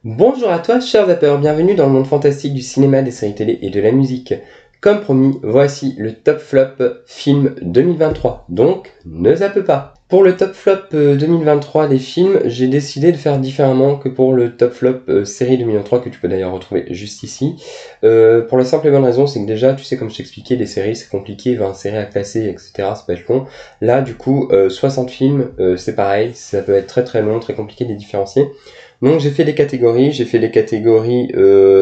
Bonjour à toi, chers zappeurs, bienvenue dans le monde fantastique du cinéma, des séries télé et de la musique. Comme promis, voici le top flop film 2023, donc ne zappe pas. Pour le top flop 2023 des films, j'ai décidé de faire différemment que pour le top flop série 2023 que tu peux d'ailleurs retrouver juste ici. Pour la simple et bonne raison, c'est que déjà, tu sais, comme je t'expliquais, les séries c'est compliqué, 20 séries à classer, etc. Ça peut être long. Là, du coup, 60 films, c'est pareil, ça peut être très très long, très compliqué de les différencier. Donc j'ai fait des catégories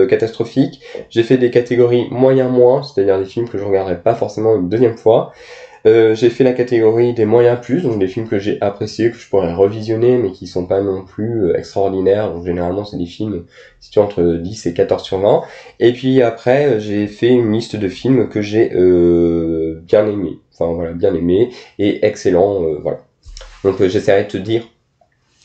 catastrophiques, j'ai fait des catégories moyen-moins, c'est-à-dire des films que je regarderai pas forcément une deuxième fois. J'ai fait la catégorie des moyens plus, donc des films que j'ai appréciés, que je pourrais revisionner, mais qui sont pas non plus extraordinaires. Donc généralement c'est des films situés entre 10 et 14 sur 20. Et puis après j'ai fait une liste de films que j'ai bien aimés, enfin voilà, bien aimés et excellents, voilà. Donc j'essaierai de te dire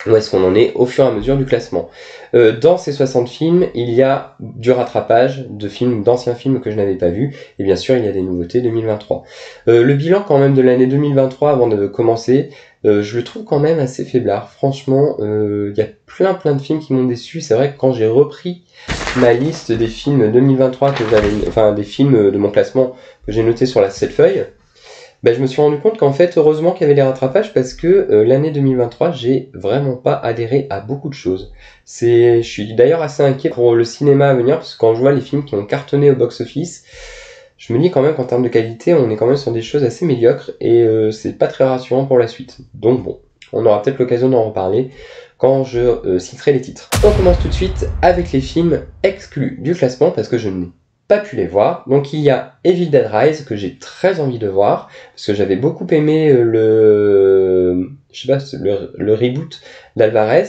où est-ce qu'on en est au fur et à mesure du classement. Dans ces 60 films, il y a du rattrapage de films, d'anciens films que je n'avais pas vus, et bien sûr il y a des nouveautés 2023. Le bilan quand même de l'année 2023 avant de commencer, je le trouve quand même assez faiblard. Franchement, il y a plein de films qui m'ont déçu. C'est vrai que quand j'ai repris ma liste des films 2023 que j'avais, enfin des films de mon classement que j'ai noté sur cette feuille, ben, je me suis rendu compte qu'en fait, heureusement qu'il y avait des rattrapages parce que l'année 2023, j'ai vraiment pas adhéré à beaucoup de choses. Je suis d'ailleurs assez inquiet pour le cinéma à venir parce que quand je vois les films qui ont cartonné au box-office, je me dis quand même qu'en termes de qualité, on est quand même sur des choses assez médiocres et c'est pas très rassurant pour la suite. Donc bon, on aura peut-être l'occasion d'en reparler quand je citerai les titres. On commence tout de suite avec les films exclus du classement parce que je n'ai pas pu les voir. Donc il y a Evil Dead Rise que j'ai très envie de voir parce que j'avais beaucoup aimé je sais pas, le reboot d'Alvarez.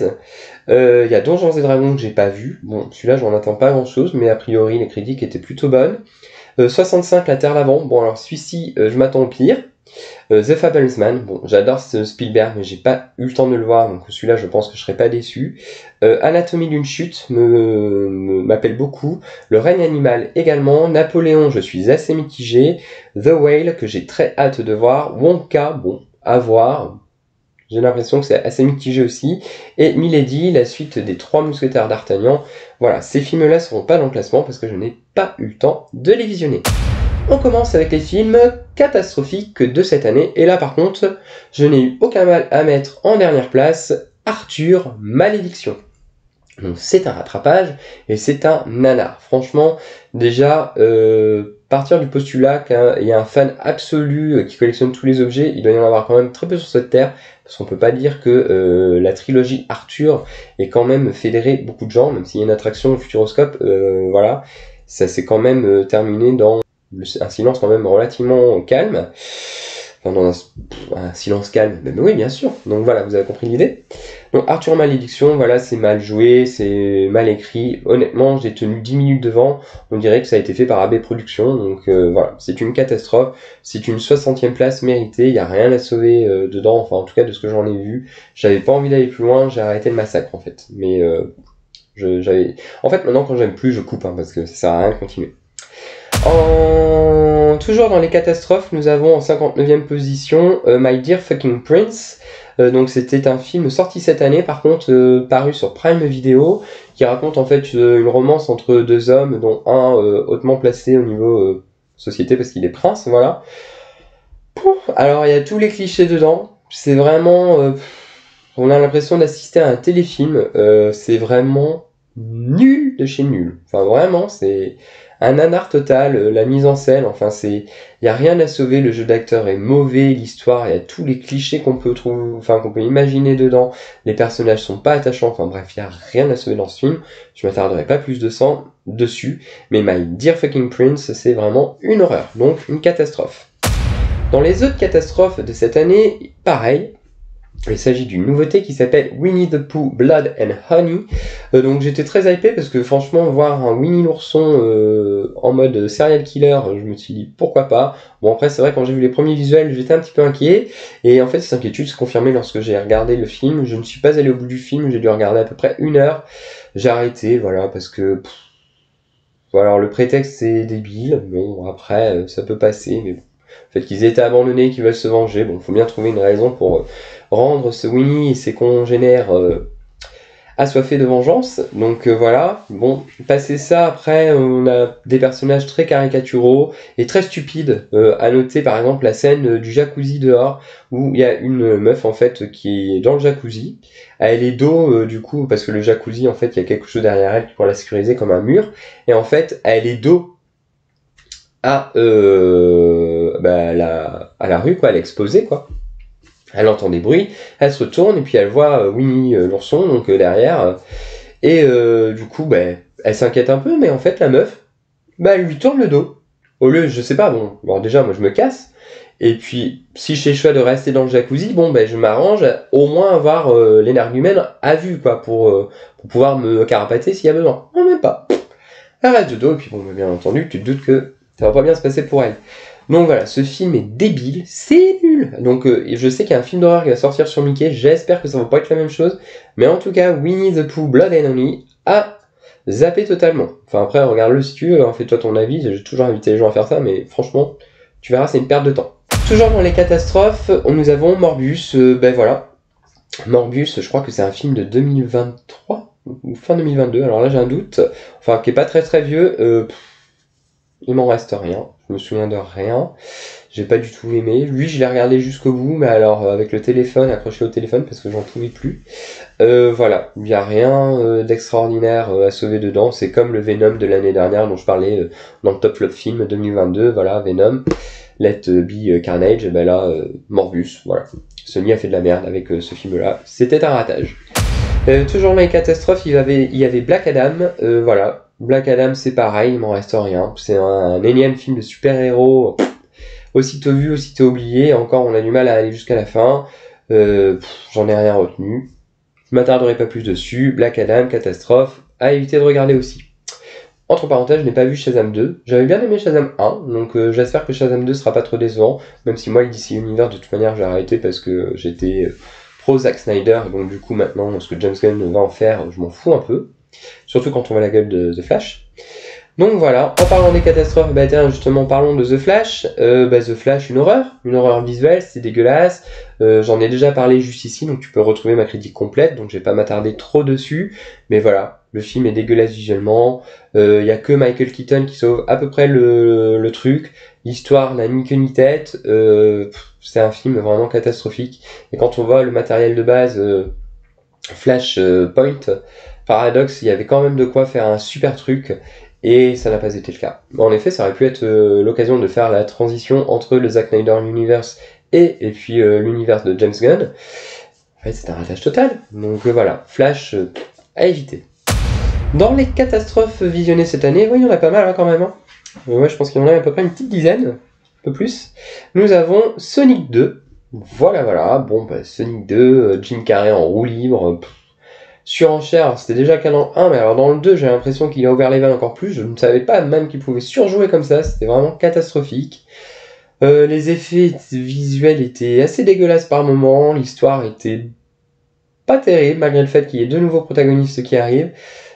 Il y a Donjons et Dragons que j'ai pas vu. Bon, celui-là j'en attends pas grand-chose, mais a priori les critiques étaient plutôt bonnes. 65 La Terre d'avant. Bon alors celui-ci je m'attends au pire. The Fablesman, bon, j'adore ce Spielberg, mais j'ai pas eu le temps de le voir, donc celui-là, je pense que je serai pas déçu. Anatomie d'une chute m'appelle beaucoup. Le règne animal également. Napoléon, je suis assez mitigé. The Whale, que j'ai très hâte de voir. Wonka, bon, à voir. J'ai l'impression que c'est assez mitigé aussi. Et Milady, la suite des Trois Mousquetaires d'Artagnan. Voilà, ces films-là seront pas dans le classement parce que je n'ai pas eu le temps de les visionner. On commence avec les films catastrophiques de cette année. Et là, par contre, je n'ai eu aucun mal à mettre en dernière place Arthur Malédiction. Donc c'est un rattrapage et c'est un nanar. Franchement, déjà, partir du postulat qu'il y a un fan absolu qui collectionne tous les objets, il doit y en avoir quand même très peu sur cette terre, parce qu'on peut pas dire que la trilogie Arthur ait quand même fédéré beaucoup de gens, même s'il y a une attraction au Futuroscope, voilà, ça s'est quand même terminé dans un silence quand même relativement calme. Enfin, dans un silence calme, mais oui, bien sûr. Donc voilà, vous avez compris l'idée. Donc Arthur Malédiction, voilà, c'est mal joué, c'est mal écrit. Honnêtement, j'ai tenu 10 minutes devant, on dirait que ça a été fait par AB Productions, donc voilà, c'est une catastrophe. C'est une 60e place méritée, il n'y a rien à sauver dedans, enfin en tout cas de ce que j'en ai vu. J'avais pas envie d'aller plus loin, j'ai arrêté le massacre en fait. Mais j'avais... En fait, maintenant quand j'aime plus, je coupe, hein, parce que ça sert à rien de continuer. Toujours dans les catastrophes, nous avons en 59e position My Dear Fucking Prince. Donc c'était un film sorti cette année, par contre paru sur Prime Video, qui raconte en fait une romance entre deux hommes, dont un hautement placé au niveau société parce qu'il est prince, voilà. Alors il y a tous les clichés dedans, c'est vraiment... on a l'impression d'assister à un téléfilm, c'est vraiment nul de chez nul. Enfin vraiment, c'est un nanar total, la mise en scène, enfin il y a rien à sauver, le jeu d'acteur est mauvais, l'histoire, il y a tous les clichés qu'on peut trouver, enfin qu'on peut imaginer dedans, les personnages sont pas attachants, enfin bref, il y a rien à sauver dans ce film. Je m'attarderai pas plus de sang dessus, mais My Dear Fucking Prince, c'est vraiment une horreur, donc une catastrophe. Dans les autres catastrophes de cette année, pareil, il s'agit d'une nouveauté qui s'appelle Winnie the Pooh Blood and Honey. Donc j'étais très hypé parce que franchement voir un Winnie l'ourson en mode serial killer, je me suis dit pourquoi pas. Bon après c'est vrai quand j'ai vu les premiers visuels j'étais un petit peu inquiet et en fait cette inquiétude s'est confirmée lorsque j'ai regardé le film. Je ne suis pas allé au bout du film, j'ai dû regarder à peu près 1 heure. J'ai arrêté voilà parce que voilà, alors le prétexte c'est débile, bon après ça peut passer mais bon. Le fait qu'ils aient été abandonnés, qu'ils veulent se venger, bon, faut bien trouver une raison pour rendre ce Winnie et ses congénères assoiffé de vengeance. Donc voilà, bon, passé ça, après, on a des personnages très caricaturaux et très stupides. À noter par exemple la scène du jacuzzi dehors, où il y a une meuf en fait qui est dans le jacuzzi. Elle est dos du coup, parce que le jacuzzi en fait, il y a quelque chose derrière elle pour la sécuriser comme un mur. Et en fait, elle est dos à la rue, quoi, elle est exposée, quoi. Elle entend des bruits, elle se retourne et puis elle voit Winnie l'ourson donc derrière et du coup elle s'inquiète un peu mais en fait la meuf elle lui tourne le dos. Au lieu, je sais pas, bon déjà moi je me casse et puis si j'ai le choix de rester dans le jacuzzi, je m'arrange à au moins avoir l'énergumène à vue quoi pour pouvoir me carapater s'il y a besoin. Non même pas. Elle reste de dos et puis bien entendu tu te doutes que ça va pas bien se passer pour elle. Donc voilà, ce film est débile, c'est nul. Donc je sais qu'il y a un film d'horreur qui va sortir sur Mickey, j'espère que ça va pas être la même chose. Mais en tout cas, Winnie the Pooh Blood and Honey a zappé totalement. Enfin après, regarde-le si tu veux, hein, fais-toi ton avis, j'ai toujours invité les gens à faire ça, mais franchement, tu verras, c'est une perte de temps. Toujours dans les catastrophes, nous avons Morbius, voilà. Morbius, je crois que c'est un film de 2023 ou fin 2022, alors là j'ai un doute, enfin qui est pas très très vieux, il m'en reste rien, je me souviens de rien, j'ai pas du tout aimé. Lui, je l'ai regardé jusqu'au bout, mais alors avec le téléphone, accroché au téléphone parce que j'en pouvais plus. Voilà, il n'y a rien d'extraordinaire à sauver dedans, c'est comme le Venom de l'année dernière dont je parlais dans le Top Flop Film 2022, voilà, Venom, Let Be Carnage, et là, Morbius, voilà. Sony a fait de la merde avec ce film-là, c'était un ratage. Toujours dans les catastrophes, il y avait Black Adam, voilà. Black Adam, c'est pareil, il m'en reste rien. C'est un énième film de super-héros, aussitôt vu, aussitôt oublié. Encore, on a du mal à aller jusqu'à la fin. J'en ai rien retenu. Je m'attarderai pas plus dessus. Black Adam, catastrophe, à éviter de regarder aussi. Entre parenthèses, je n'ai pas vu Shazam 2. J'avais bien aimé Shazam 1, donc j'espère que Shazam 2 sera pas trop décevant. Même si moi, le DC Universe, de toute manière, j'ai arrêté parce que j'étais pro Zack Snyder. Donc du coup, maintenant, ce que James Gunn va en faire, je m'en fous un peu. Surtout quand on voit la gueule de The Flash. Donc voilà, en parlant des catastrophes, tiens, justement parlons de The Flash. The Flash, une horreur visuelle, c'est dégueulasse. J'en ai déjà parlé juste ici, donc tu peux retrouver ma critique complète, donc je vais pas m'attarder trop dessus. Mais voilà, le film est dégueulasse visuellement. Y a que Michael Keaton qui sauve à peu près le truc. L'histoire n'a ni queue ni tête. C'est un film vraiment catastrophique. Et quand on voit le matériel de base, Flashpoint, Paradox, il y avait quand même de quoi faire un super truc, et ça n'a pas été le cas. En effet, ça aurait pu être l'occasion de faire la transition entre le Zack Snyder Universe et puis l'univers de James Gunn. En fait, c'est un ratage total. Donc voilà, Flash à éviter. Dans les catastrophes visionnées cette année, oui, il y en a pas mal hein, quand même. Hein. Ouais, je pense qu'il y en a à peu près une petite dizaine, un peu plus. Nous avons Sonic 2. Voilà. Bon, Sonic 2, Jim Carrey en roue libre. Surenchère, c'était déjà Canon 1, mais alors dans le 2, j'ai l'impression qu'il a ouvert les vannes encore plus. Je ne savais pas même qu'il pouvait surjouer comme ça, c'était vraiment catastrophique. Les effets visuels étaient assez dégueulasses par moments, l'histoire était pas terrible, malgré le fait qu'il y ait deux nouveaux protagonistes qui arrivent.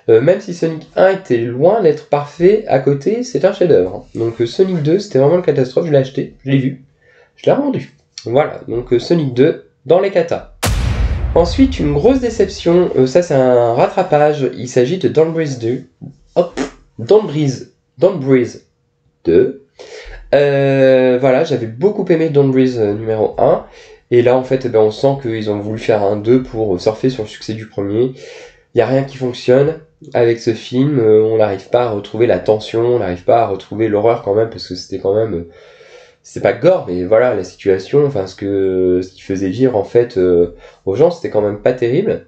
Même si Sonic 1 était loin d'être parfait, à côté, c'est un chef-d'œuvre. Donc Sonic 2, c'était vraiment une catastrophe, je l'ai acheté, je l'ai vu, je l'ai revendu. Voilà, donc Sonic 2 dans les katas. Ensuite, une grosse déception, ça c'est un rattrapage, il s'agit de Don't Breathe 2. Hop, Don't Breathe 2. Voilà, j'avais beaucoup aimé Don't Breathe numéro 1. Et là, en fait, on sent qu'ils ont voulu faire un 2 pour surfer sur le succès du premier. Il n'y a rien qui fonctionne avec ce film, on n'arrive pas à retrouver la tension, on n'arrive pas à retrouver l'horreur quand même, parce que c'était quand même... c'est pas gore, mais voilà, la situation, enfin, ce qu'il faisait vivre, en fait, aux gens, c'était quand même pas terrible.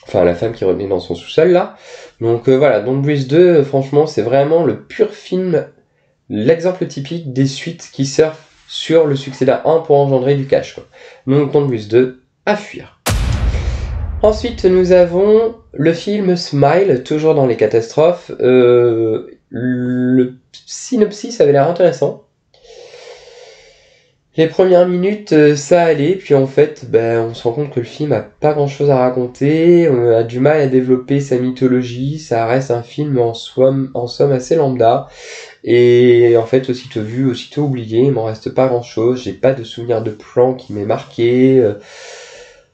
Enfin, la femme qui revenait dans son sous-sol, là. Donc, voilà, Don't Breathe 2, franchement, c'est vraiment le pur film, l'exemple typique des suites qui surfent sur le succès d'un 1 pour engendrer du cash, quoi. Donc, Don't Breathe 2, à fuir. Ensuite, nous avons le film Smile, toujours dans les catastrophes. Le synopsis avait l'air intéressant. Les premières minutes, ça allait, puis en fait, on se rend compte que le film a pas grand chose à raconter, on a du mal à développer sa mythologie, ça reste un film en somme assez lambda, et en fait, aussitôt vu, aussitôt oublié, il m'en reste pas grand chose, j'ai pas de souvenir de plan qui m'ait marqué,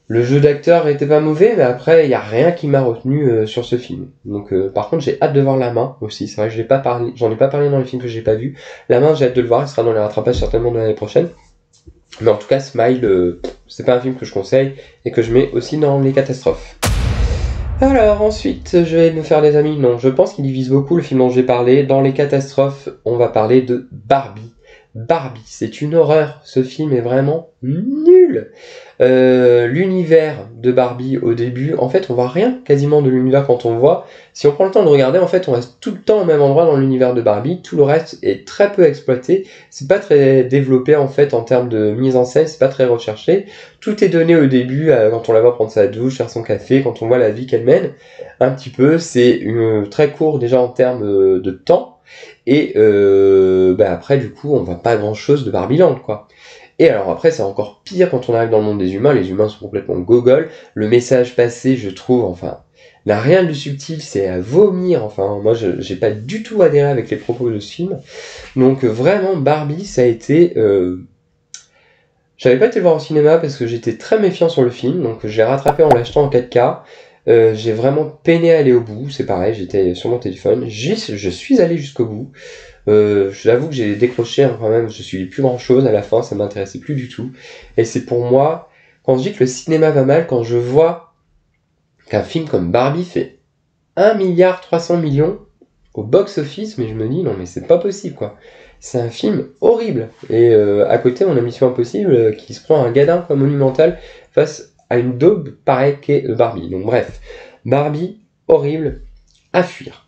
Le jeu d'acteur était pas mauvais, mais après, il y a rien qui m'a retenu sur ce film. Donc, par contre, j'ai hâte de voir La Main aussi. C'est vrai que j'en ai pas parlé dans les films que j'ai pas vus. La Main, j'ai hâte de le voir. Il sera dans les rattrapages certainement de l'année prochaine. Mais en tout cas, Smile, c'est pas un film que je conseille et que je mets aussi dans les catastrophes. Alors ensuite, je vais me faire des amis. Non, je pense qu'il divise beaucoup le film dont j'ai parlé. Dans les catastrophes, on va parler de Barbie. Barbie, c'est une horreur. Ce film est vraiment nul. L'univers de Barbie au début, en fait, on voit rien quasiment de l'univers quand on voit. Si on prend le temps de regarder, en fait, on reste tout le temps au même endroit dans l'univers de Barbie. Tout le reste est très peu exploité. C'est pas très développé en fait en termes de mise en scène. C'est pas très recherché. Tout est donné au début quand on la voit prendre sa douche, faire son café, quand on voit la vie qu'elle mène. Un petit peu, c'est très court déjà en termes de temps. Et après, du coup, on voit pas grand-chose de Barbieland, quoi. Et alors après, c'est encore pire quand on arrive dans le monde des humains. Les humains sont complètement gogoles. Le message passé, je trouve, enfin, n'a rien de subtil, c'est à vomir. Enfin, moi, j'ai pas du tout adhéré avec les propos de ce film. Donc vraiment, Barbie, ça a été... J'avais pas été le voir au cinéma parce que j'étais très méfiant sur le film, donc je l'ai rattrapé en l'achetant en 4K. J'ai vraiment peiné à aller au bout, c'est pareil, j'étais sur mon téléphone. Je suis allé jusqu'au bout. J'avoue que j'ai décroché quand même, je suis plus grand chose à la fin, ça m'intéressait plus du tout. Et c'est pour moi, quand je dis que le cinéma va mal, quand je vois qu'un film comme Barbie fait 1,3 milliard au box-office, mais je me dis non mais c'est pas possible quoi. C'est un film horrible. Et à côté on a Mission Impossible qui se prend un gadin comme monumental face à une daube pareille qu'est Barbie. Donc bref, Barbie, horrible, à fuir.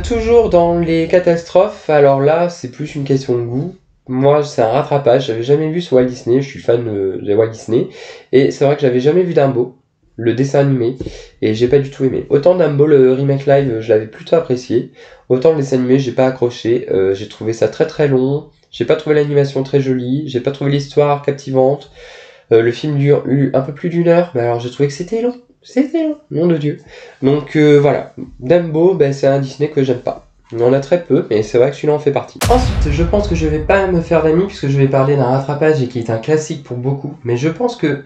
Toujours dans les catastrophes, alors là c'est plus une question de goût. Moi c'est un rattrapage, j'avais jamais vu ce Walt Disney, je suis fan de Walt Disney, et c'est vrai que j'avais jamais vu Dumbo, le dessin animé, et j'ai pas du tout aimé. Autant Dumbo, le remake live, je l'avais plutôt apprécié, autant le dessin animé j'ai pas accroché, j'ai trouvé ça très très long, j'ai pas trouvé l'animation très jolie, j'ai pas trouvé l'histoire captivante, le film dure un peu plus d'1 heure, mais alors j'ai trouvé que c'était long. C'était long, nom de Dieu. Donc voilà, Dumbo, c'est un Disney que j'aime pas. Il y en a très peu, mais c'est vrai que celui-là en fait partie. Ensuite, je pense que je vais pas me faire d'amis puisque je vais parler d'un rattrapage et qui est un classique pour beaucoup. Mais je pense que,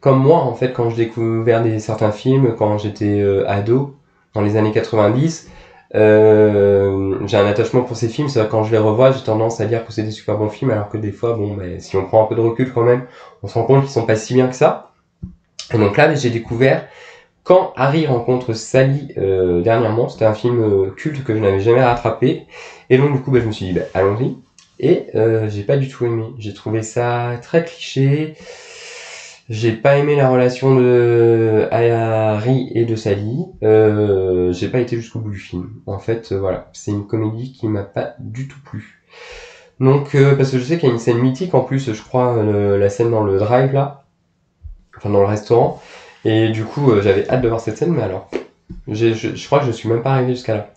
comme moi en fait, quand je découvert certains films, quand j'étais ado, dans les années 90, j'ai un attachement pour ces films. C'est vrai que quand je les revois, j'ai tendance à dire que c'est des super bons films, alors que des fois, si on prend un peu de recul quand même, on se rend compte qu'ils sont pas si bien que ça. Et donc là, j'ai découvert Quand Harry rencontre Sally dernièrement. C'était un film culte que je n'avais jamais rattrapé. Et donc du coup, je me suis dit, allons-y. Et j'ai pas du tout aimé. J'ai trouvé ça très cliché. J'ai pas aimé la relation de Harry et de Sally. J'ai pas été jusqu'au bout du film. En fait, voilà, c'est une comédie qui m'a pas du tout plu. Donc, parce que je sais qu'il y a une scène mythique en plus, je crois, la scène dans le drive là, enfin dans le restaurant. Et du coup, j'avais hâte de voir cette scène, mais alors, je crois que je suis même pas arrivé jusqu'à là.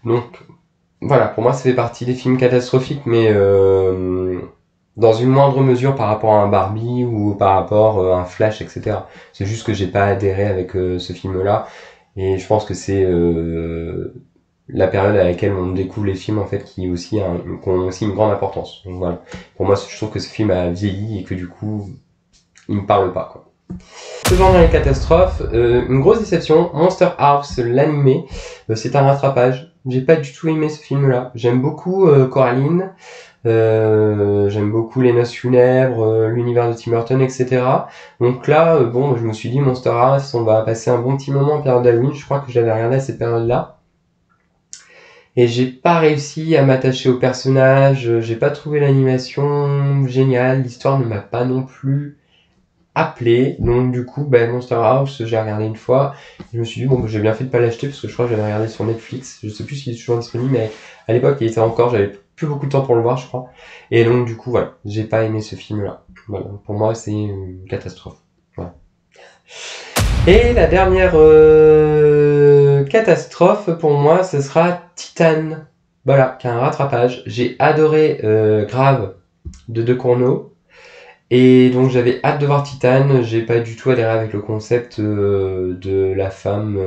Donc, voilà, pour moi, ça fait partie des films catastrophiques, mais dans une moindre mesure par rapport à un Barbie ou par rapport à un Flash, etc. C'est juste que j'ai pas adhéré avec ce film-là, et je pense que c'est la période à laquelle on découvre les films en fait qui ont aussi une grande importance. Donc voilà, pour moi, je trouve que ce film a vieilli et que du coup, il me parle pas quoi. Toujours dans les catastrophes, une grosse déception, Monster House, l'animé, c'est un rattrapage. J'ai pas du tout aimé ce film-là. J'aime beaucoup Coraline, j'aime beaucoup les noces funèbres, l'univers de Tim Burton, etc. Donc là, je me suis dit Monster House, on va passer un bon petit moment en période d'Halloween. Je crois que j'avais regardé à cette période-là. Et j'ai pas réussi à m'attacher au personnage, j'ai pas trouvé l'animation géniale, l'histoire ne m'a pas non plus appelé. Donc du coup, Monster House, j'ai regardé une fois. Je me suis dit, j'ai bien fait de pas l'acheter parce que je crois que j'avais regardé sur Netflix. Je sais plus s'il est toujours disponible, mais à l'époque, il était encore, j'avais plus beaucoup de temps pour le voir, je crois. Et donc du coup, voilà, j'ai pas aimé ce film-là. Voilà, pour moi, c'est une catastrophe. Voilà. Et la dernière catastrophe pour moi, ce sera Titan. Voilà, qui a un rattrapage. J'ai adoré Grave de De Cournot. Et donc j'avais hâte de voir Titan, j'ai pas du tout adhéré avec le concept de la femme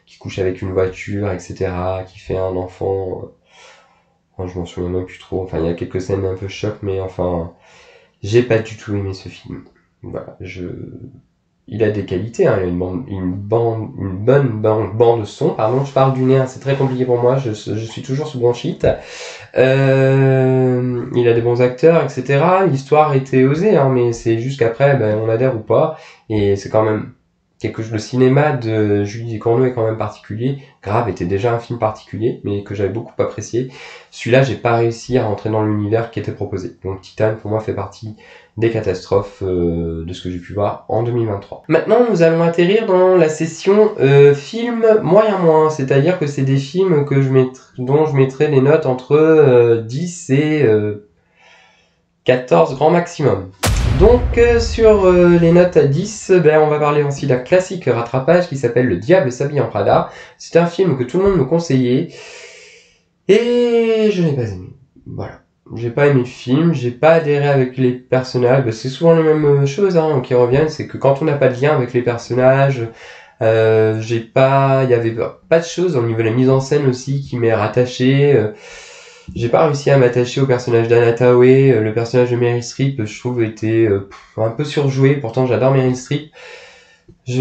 qui couche avec une voiture, etc., qui fait un enfant. Enfin, je m'en souviens même plus trop. Enfin, il y a quelques scènes un peu choc, mais enfin, j'ai pas du tout aimé ce film. Voilà, il a des qualités, hein, il a une bonne bande son, pardon, je parle du nez, hein, c'est très compliqué pour moi, je suis toujours sous bronchite. Il a des bons acteurs, etc. L'histoire était osée, hein, mais c'est juste qu'après, ben, on adhère ou pas, et c'est quand même quelque chose. Le cinéma de Julie Ducournau est quand même particulier. Grave était déjà un film particulier, mais que j'avais beaucoup apprécié. Celui-là, j'ai pas réussi à rentrer dans l'univers qui était proposé. Donc Titan, pour moi, fait partie des catastrophes de ce que j'ai pu voir en 2023. Maintenant, nous allons atterrir dans la session film moyen moins, c'est-à-dire que c'est des films que dont je mettrai des notes entre 10 et 14 grand maximum. Donc sur les notes à 10, ben, on va parler aussi d'un classique rattrapage qui s'appelle Le Diable s'habille en Prada. C'est un film que tout le monde me conseillait et je n'ai pas aimé. Voilà. J'ai pas aimé le film, j'ai pas adhéré avec les personnages. Ben, c'est souvent les mêmes choses hein, qui reviennent, c'est que quand on n'a pas de lien avec les personnages, il y avait pas de choses au niveau de la mise en scène aussi qui m'est rattaché. J'ai pas réussi à m'attacher au personnage d'Anna Thaoué. Le personnage de Meryl Streep, je trouve, était un peu surjoué. Pourtant, j'adore Meryl Streep.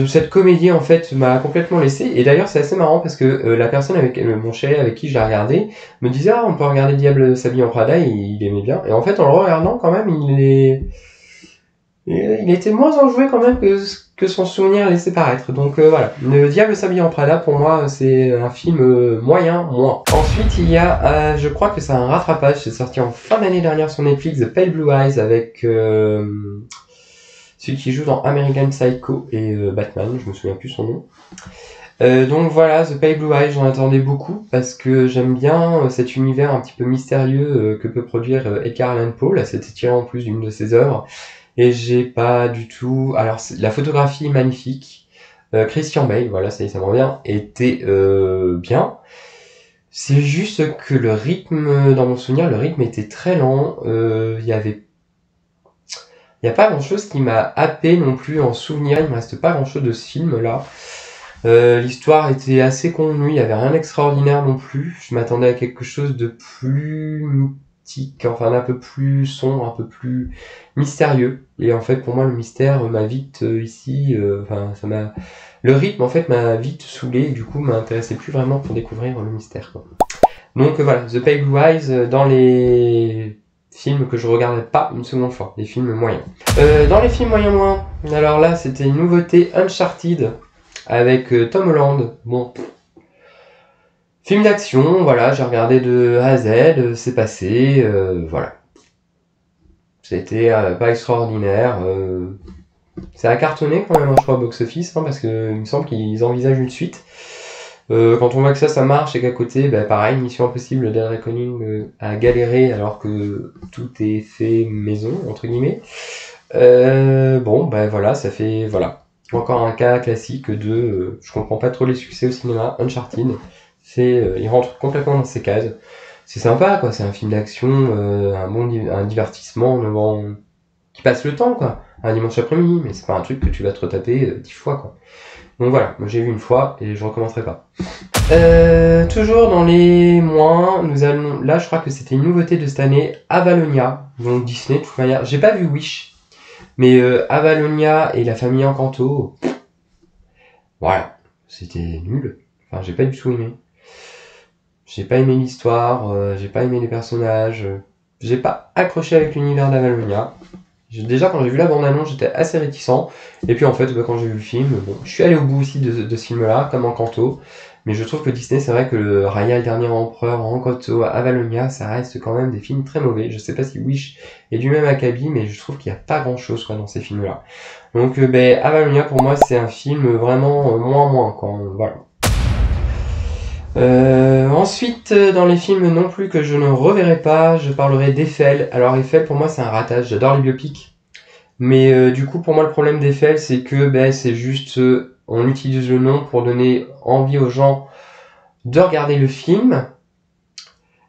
Cette comédie, en fait, m'a complètement laissé. Et d'ailleurs, c'est assez marrant parce que la personne avec mon chéri avec qui je l'ai regardé me disait « Ah, on peut regarder Diable s'habille en Prada » et il aimait bien. Et en fait, en le regardant, quand même, il était moins enjoué quand même que son souvenir laissait paraître. Donc voilà, Le Diable s'habille en Prada, pour moi, c'est un film moyen, moins. Ensuite, il y a, je crois que c'est un rattrapage, c'est sorti en fin d'année dernière sur Netflix, The Pale Blue Eyes, avec celui qui joue dans American Psycho et Batman, je me souviens plus son nom. Donc voilà, The Pale Blue Eyes, j'en attendais beaucoup parce que j'aime bien cet univers un petit peu mystérieux que peut produire Edgar Allan Poe. C'était tiré en plus d'une de ses œuvres. Et j'ai pas du tout... Alors, la photographie est magnifique. Christian Bale, voilà, ça me revient, était bien. C'est juste que le rythme, dans mon souvenir, le rythme était très lent. Il y a pas grand-chose qui m'a happé non plus en souvenir. Il me reste pas grand-chose de ce film-là. L'histoire était assez convenue, il y avait rien d'extraordinaire non plus. Je m'attendais à quelque chose de plus mythique, enfin d'un peu plus sombre, un peu plus mystérieux. Et en fait, pour moi, le mystère m'a vite le rythme en fait m'a vite saoulé et du coup m'intéressait plus vraiment pour découvrir le mystère, quoi. Donc voilà, The Pale Blue Eyes dans les films que je regardais pas une seconde fois, des films moyens. Dans les films moyens moins, alors là c'était une nouveauté, Uncharted avec Tom Holland. Bon, film d'action, voilà, j'ai regardé de A à Z, c'est passé, voilà. C'était pas extraordinaire. Ça a cartonné quand même, je crois, au box-office, hein, parce que il me semble qu'ils envisagent une suite. Quand on voit que ça marche et qu'à côté, bah, pareil, Mission Impossible, Dead Reckoning a galéré alors que tout est fait maison, entre guillemets. Bon, ben voilà, ça fait, voilà. Encore un cas classique de, je comprends pas trop les succès au cinéma, Uncharted. Il rentre complètement dans ces cases. C'est sympa, quoi, c'est un film d'action, un divertissement, qui passe le temps, quoi. Un dimanche après-midi, mais c'est pas un truc que tu vas te retaper 10 fois, quoi. Donc voilà, moi j'ai vu une fois et je recommencerai pas. Toujours dans les moins, là je crois que c'était une nouveauté de cette année, Avalonia, donc Disney de toute manière. J'ai pas vu Wish, mais Avalonia et la famille Encanto, voilà, c'était nul. Enfin, j'ai pas du tout aimé. J'ai pas aimé l'histoire, j'ai pas aimé les personnages, j'ai pas accroché avec l'univers d'Avalonia. Déjà, quand j'ai vu la bande-annonce, j'étais assez réticent. Et puis en fait, quand j'ai vu le film, bon, je suis allé au bout aussi de ce film-là, comme Encanto. Mais je trouve que Disney, c'est vrai que le Raya, le dernier empereur, Encanto, Avalonia, ça reste quand même des films très mauvais. Je sais pas si Wish est du même acabit, mais je trouve qu'il n'y a pas grand-chose quoi dans ces films-là. Donc Avalonia, pour moi, c'est un film vraiment moins, quoi. Voilà. Ensuite, dans les films non plus que je ne reverrai pas, je parlerai d'Eiffel. Alors Eiffel, pour moi, c'est un ratage. J'adore les biopics. Mais du coup, pour moi, le problème d'Eiffel, c'est que c'est juste... on utilise le nom pour donner envie aux gens de regarder le film.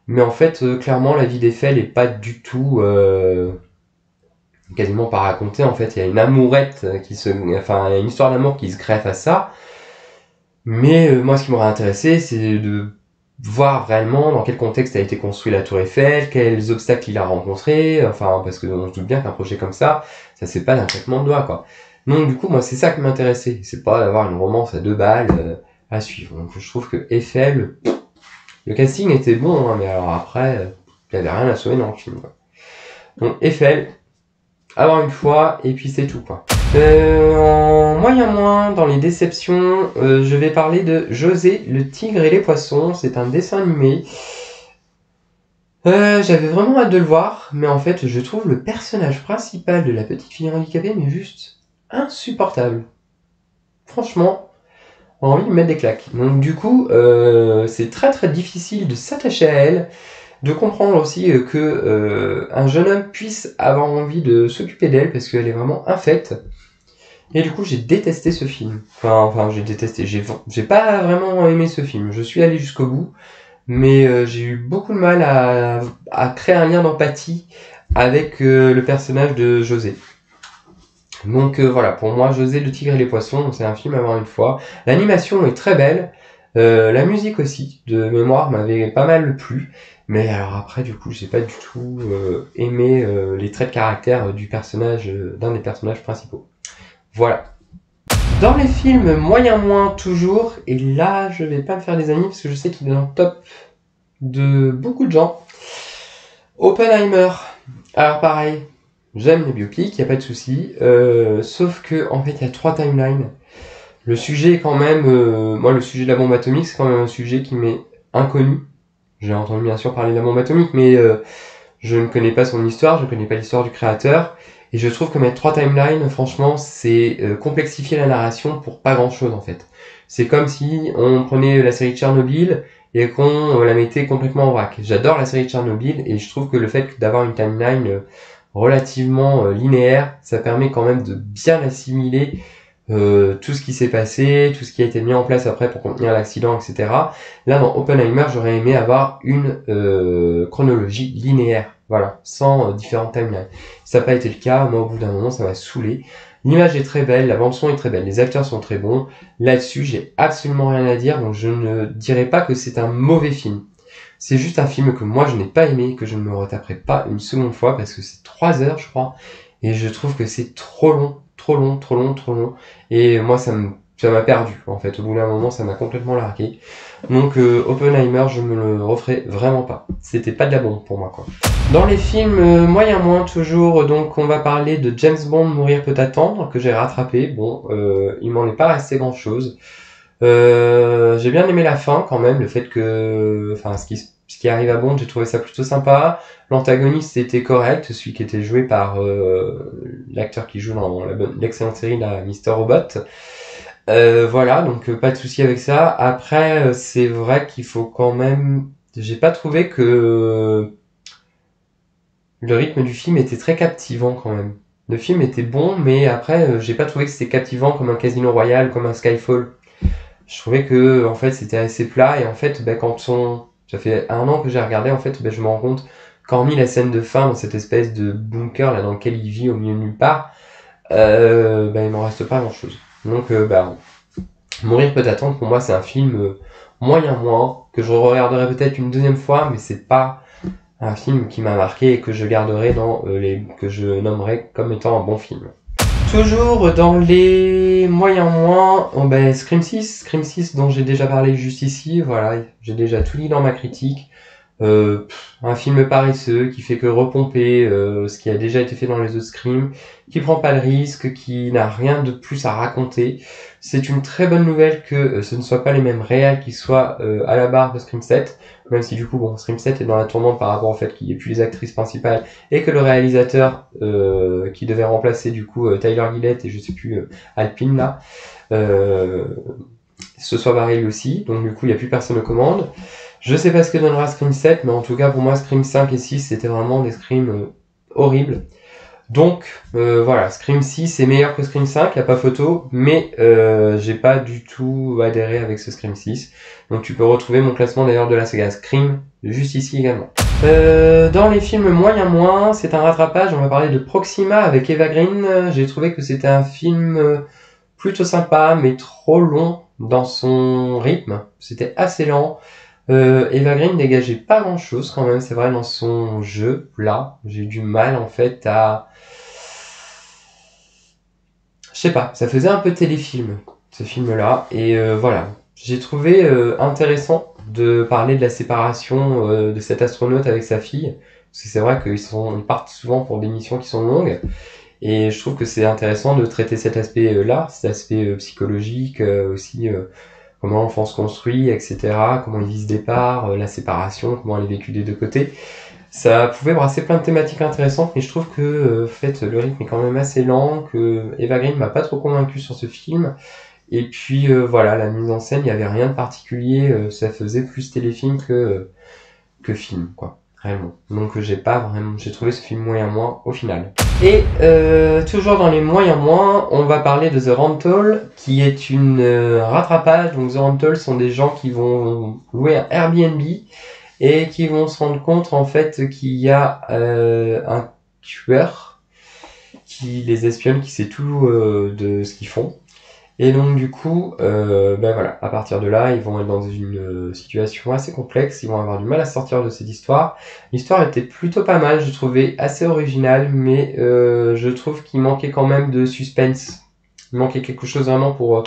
Mais en fait, clairement, la vie d'Eiffel est pas du tout... quasiment pas racontée. En fait, il y a une amourette enfin, il y a une histoire d'amour qui se greffe à ça. Mais moi, ce qui m'aurait intéressé, c'est de voir réellement dans quel contexte a été construit la Tour Eiffel, quels obstacles il a rencontrés, enfin, parce qu'on se doute bien qu'un projet comme ça se fait pas d'un claquement de doigts, quoi. Donc, du coup, moi, c'est ça qui m'intéressait. C'est pas d'avoir une romance à 2 balles à suivre. Donc, je trouve que Eiffel, le casting était bon, hein, mais alors après, il y avait rien à sauver dans le film, quoi. Donc, Eiffel, avoir une fois, et puis c'est tout, quoi. En moyen moins, dans les déceptions, je vais parler de José, le tigre et les poissons. C'est un dessin animé. J'avais vraiment hâte de le voir, mais en fait, je trouve le personnage principal de la petite fille handicapée, mais juste insupportable. Franchement, on a envie de mettre des claques. Donc du coup, c'est très très difficile de s'attacher à elle, de comprendre aussi que un jeune homme puisse avoir envie de s'occuper d'elle, parce qu'elle est vraiment infecte. Et du coup, j'ai détesté ce film. Enfin, j'ai détesté. J'ai pas vraiment aimé ce film. Je suis allé jusqu'au bout, mais j'ai eu beaucoup de mal à créer un lien d'empathie avec le personnage de José. Donc voilà, pour moi, José, le tigre et les poissons, c'est un film à voir une fois. L'animation est très belle. La musique aussi, de mémoire, m'avait pas mal plu. Mais alors après, du coup, j'ai pas du tout aimé les traits de caractère du personnage, d'un des personnages principaux. Voilà. Dans les films moyen moins toujours, et là je vais pas me faire des amis parce que je sais qu'il est dans le top de beaucoup de gens. Oppenheimer. Alors pareil, j'aime les biopics, y a pas de souci. Sauf que en fait il y a 3 timelines. Le sujet est quand même, moi le sujet de la bombe atomique c'est quand même un sujet qui m'est inconnu. J'ai entendu bien sûr parler de la bombe atomique, mais je ne connais pas son histoire, je ne connais pas l'histoire du créateur. Et je trouve que mettre 3 timelines, franchement, c'est complexifier la narration pour pas grand chose en fait. C'est comme si on prenait la série de Tchernobyl et qu'on la mettait complètement en vrac. J'adore la série de Tchernobyl et je trouve que le fait d'avoir une timeline relativement linéaire, ça permet quand même de bien assimiler tout ce qui s'est passé, tout ce qui a été mis en place après pour contenir l'accident, etc. Là, dans Oppenheimer, j'aurais aimé avoir une chronologie linéaire, voilà, sans différentes timelines. Ça n'a pas été le cas, moi au bout d'un moment, ça m'a saoulé. L'image est très belle, la bande-son est très belle, les acteurs sont très bons. Là-dessus, j'ai absolument rien à dire, donc je ne dirais pas que c'est un mauvais film. C'est juste un film que moi je n'ai pas aimé, que je ne me retaperai pas une seconde fois, parce que c'est 3 heures, je crois, et je trouve que c'est trop long, trop long, trop long, trop long. Et moi, ça m'a perdu, en fait. Au bout d'un moment, ça m'a complètement largué. Donc, Oppenheimer, je me le referai vraiment pas. C'était pas de la bombe pour moi, quoi. Dans les films moyen moins, toujours, donc, on va parler de James Bond, Mourir peut attendre, que j'ai rattrapé. Bon, il m'en est pas resté grand-chose. J'ai bien aimé la fin, quand même, le fait que... Enfin, ce qui arrive à Bond, j'ai trouvé ça plutôt sympa. L'antagoniste était correct, celui qui était joué par l'acteur qui joue dans l'excellente série là, Mr. Robot. Voilà, donc pas de souci avec ça. Après, c'est vrai qu'il faut quand même... J'ai pas trouvé que le rythme du film était très captivant quand même. Le film était bon, mais après, j'ai pas trouvé que c'était captivant comme un Casino Royale, comme un Skyfall. Je trouvais que en fait c'était assez plat et en fait ça fait 1 an que j'ai regardé en fait je me rends compte qu'hormis la scène de fin dans cette espèce de bunker là dans lequel il vit au milieu de nulle part il m'en reste pas grand chose. Donc Mourir peut attendre pour moi c'est un film moyen moins que je regarderai peut-être une deuxième fois mais c'est pas un film qui m'a marqué et que je garderai dans que je nommerai comme étant un bon film. Toujours dans les moyens moins, Scream 6 dont j'ai déjà parlé juste ici, voilà, j'ai déjà tout dit dans ma critique. Un film paresseux qui fait que repomper ce qui a déjà été fait dans les autres Scream, qui prend pas de risque, qui n'a rien de plus à raconter. C'est une très bonne nouvelle que ce ne soit pas les mêmes réals qui soient à la barre de Scream 7, même si du coup Scream 7 est dans la tourmente par rapport au fait qu'il n'y ait plus les actrices principales et que le réalisateur qui devait remplacer du coup Tyler Gillett et je sais plus Alpine là se soit barré lui aussi, donc du coup il n'y a plus personne aux commandes. Je sais pas ce que donnera Scream 7, mais en tout cas pour moi Scream 5 et 6 c'était vraiment des Scream horribles. Donc voilà, Scream 6 est meilleur que Scream 5, y a pas photo, mais j'ai pas du tout adhéré avec ce Scream 6. Donc tu peux retrouver mon classement d'ailleurs de la saga Scream juste ici également. Dans les films moyen moins, c'est un rattrapage, on va parler de Proxima avec Eva Green. J'ai trouvé que c'était un film plutôt sympa, mais trop long dans son rythme. C'était assez lent. Eva Green dégageait pas grand chose quand même, c'est vrai, dans son jeu, là. J'ai eu du mal en fait à... Je sais pas, ça faisait un peu téléfilm, ce film-là, et voilà. J'ai trouvé intéressant de parler de la séparation de cet astronaute avec sa fille, parce que c'est vrai ils partent souvent pour des missions qui sont longues, et je trouve que c'est intéressant de traiter cet aspect-là, cet aspect psychologique, aussi comment l'enfant se construit, etc., comment ils vivent ce départ, la séparation, comment elle est vécue des deux côtés. Ça pouvait brasser plein de thématiques intéressantes, mais je trouve que fait, le rythme est quand même assez lent, que Eva Green m'a pas trop convaincu sur ce film. Et puis voilà, la mise en scène, il n'y avait rien de particulier, ça faisait plus téléfilm que film, quoi, réellement. Donc j'ai trouvé ce film moyen moins au final. Et toujours dans les moyens moins, on va parler de The Rental, qui est une rattrapage. Donc The Rental sont des gens qui vont louer un Airbnb et qui vont se rendre compte en fait qu'il y a un tueur qui les espionne, qui sait tout de ce qu'ils font. Et donc du coup, ben voilà, à partir de là, ils vont être dans une situation assez complexe, ils vont avoir du mal à sortir de cette histoire. L'histoire était plutôt pas mal, je trouvais assez originale, mais je trouve qu'il manquait quand même de suspense. Il manquait quelque chose vraiment pour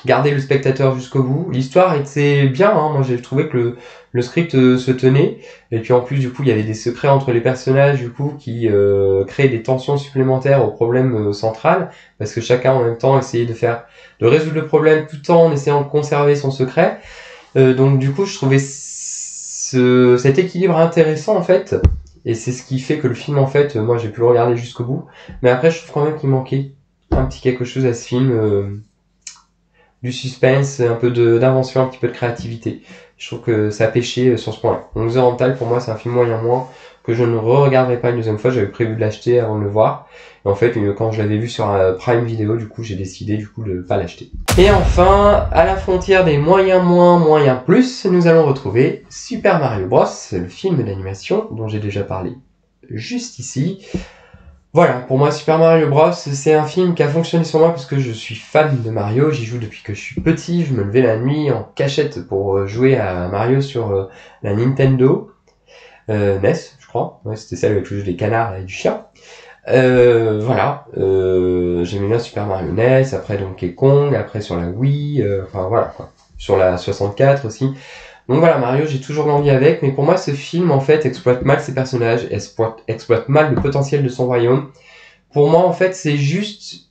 garder le spectateur jusqu'au bout. L'histoire était bien, hein, moi j'ai trouvé que le script se tenait, et puis en plus du coup il y avait des secrets entre les personnages du coup qui créaient des tensions supplémentaires au problème central, parce que chacun en même temps essayait de résoudre le problème tout en essayant de conserver son secret. Donc du coup je trouvais cet équilibre intéressant en fait, et c'est ce qui fait que le film en fait, moi j'ai pu le regarder jusqu'au bout, mais après je trouve quand même qu'il manquait un petit quelque chose à ce film, du suspense, un peu d'invention, un petit peu de créativité. Je trouve que ça a pêché sur ce point-là. Donc The Rental, pour moi, c'est un film moyen moins que je ne re-regarderai pas une deuxième fois. J'avais prévu de l'acheter avant de le voir. Et en fait, quand je l'avais vu sur Prime Video, du coup, j'ai décidé du coup de pas l'acheter. Et enfin, à la frontière des moyens moins, moyens plus, nous allons retrouver Super Mario Bros, le film d'animation dont j'ai déjà parlé juste ici. Voilà, pour moi Super Mario Bros, c'est un film qui a fonctionné sur moi parce que je suis fan de Mario, j'y joue depuis que je suis petit, je me levais la nuit en cachette pour jouer à Mario sur la Nintendo NES, je crois, ouais, c'était celle avec le jeu des canards et du chien. Voilà, j'aimais bien Super Mario NES, après Donkey Kong, après sur la Wii, enfin voilà quoi, sur la 64 aussi. Donc voilà, Mario, j'ai toujours grandi avec, mais pour moi, ce film, en fait, exploite mal ses personnages, exploite mal le potentiel de son royaume. Pour moi, en fait, c'est juste...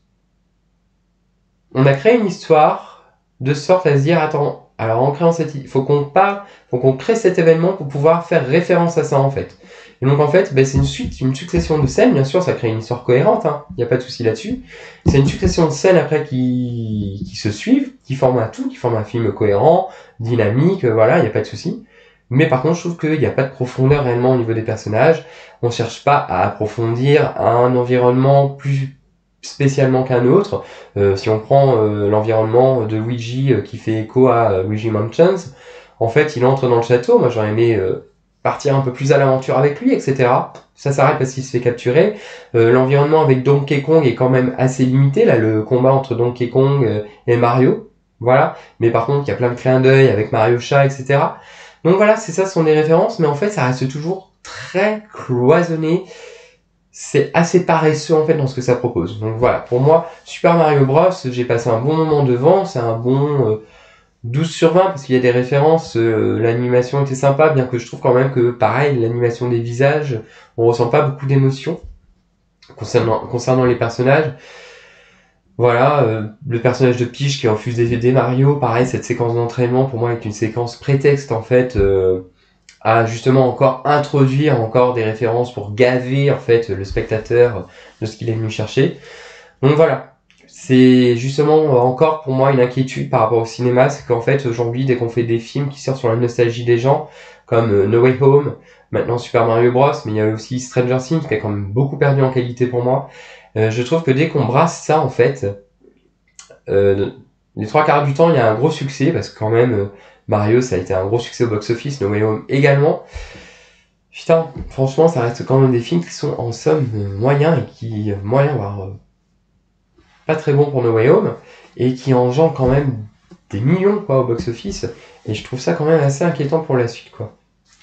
On a créé une histoire de sorte à se dire, attends, alors en créant cette... faut qu'on crée cet événement pour pouvoir faire référence à ça, en fait. Et donc, en fait, ben, c'est une succession de scènes, bien sûr, ça crée une histoire cohérente, hein, y a pas de souci là-dessus. C'est une succession de scènes, après, qui se suivent, qui forment un tout, qui forment un film cohérent, dynamique, voilà, y a pas de souci. Mais par contre, je trouve qu'il n'y a pas de profondeur réellement au niveau des personnages. On cherche pas à approfondir un environnement plus spécialement qu'un autre. Si on prend l'environnement de Luigi qui fait écho à Luigi Mansions, en fait, il entre dans le château. Moi, j'aurais aimé partir un peu plus à l'aventure avec lui, etc. Ça s'arrête parce qu'il se fait capturer. L'environnement avec Donkey Kong est quand même assez limité. Là, le combat entre Donkey Kong et Mario. Voilà. Mais par contre, il y a plein de clins d'œil avec Mario Chat, etc. Donc voilà, c'est ça, ce sont des références, mais en fait, ça reste toujours très cloisonné. C'est assez paresseux, en fait, dans ce que ça propose. Donc voilà, pour moi, Super Mario Bros, j'ai passé un bon moment devant, c'est un bon 12 sur 20, parce qu'il y a des références, l'animation était sympa, bien que je trouve quand même que, pareil, l'animation des visages, on ressent pas beaucoup d'émotions concernant les personnages. Voilà, le personnage de Peach qui refuse d'aider Mario, pareil, cette séquence d'entraînement pour moi est une séquence prétexte en fait à justement encore introduire encore des références pour gaver en fait le spectateur de ce qu'il est venu chercher. Donc voilà, c'est justement encore pour moi une inquiétude par rapport au cinéma, c'est qu'en fait aujourd'hui dès qu'on fait des films qui sortent sur la nostalgie des gens, comme No Way Home, maintenant Super Mario Bros, mais il y a aussi Stranger Things qui a quand même beaucoup perdu en qualité pour moi. Je trouve que dès qu'on brasse ça, en fait, les trois quarts du temps, il y a un gros succès, parce que quand même, Mario, ça a été un gros succès au box-office, No Way Home également. Putain, franchement, ça reste quand même des films qui sont en somme moyens, voire pas très bons pour No Way Home, et qui engendrent quand même des millions quoi au box-office, et je trouve ça quand même assez inquiétant pour la suite quoi.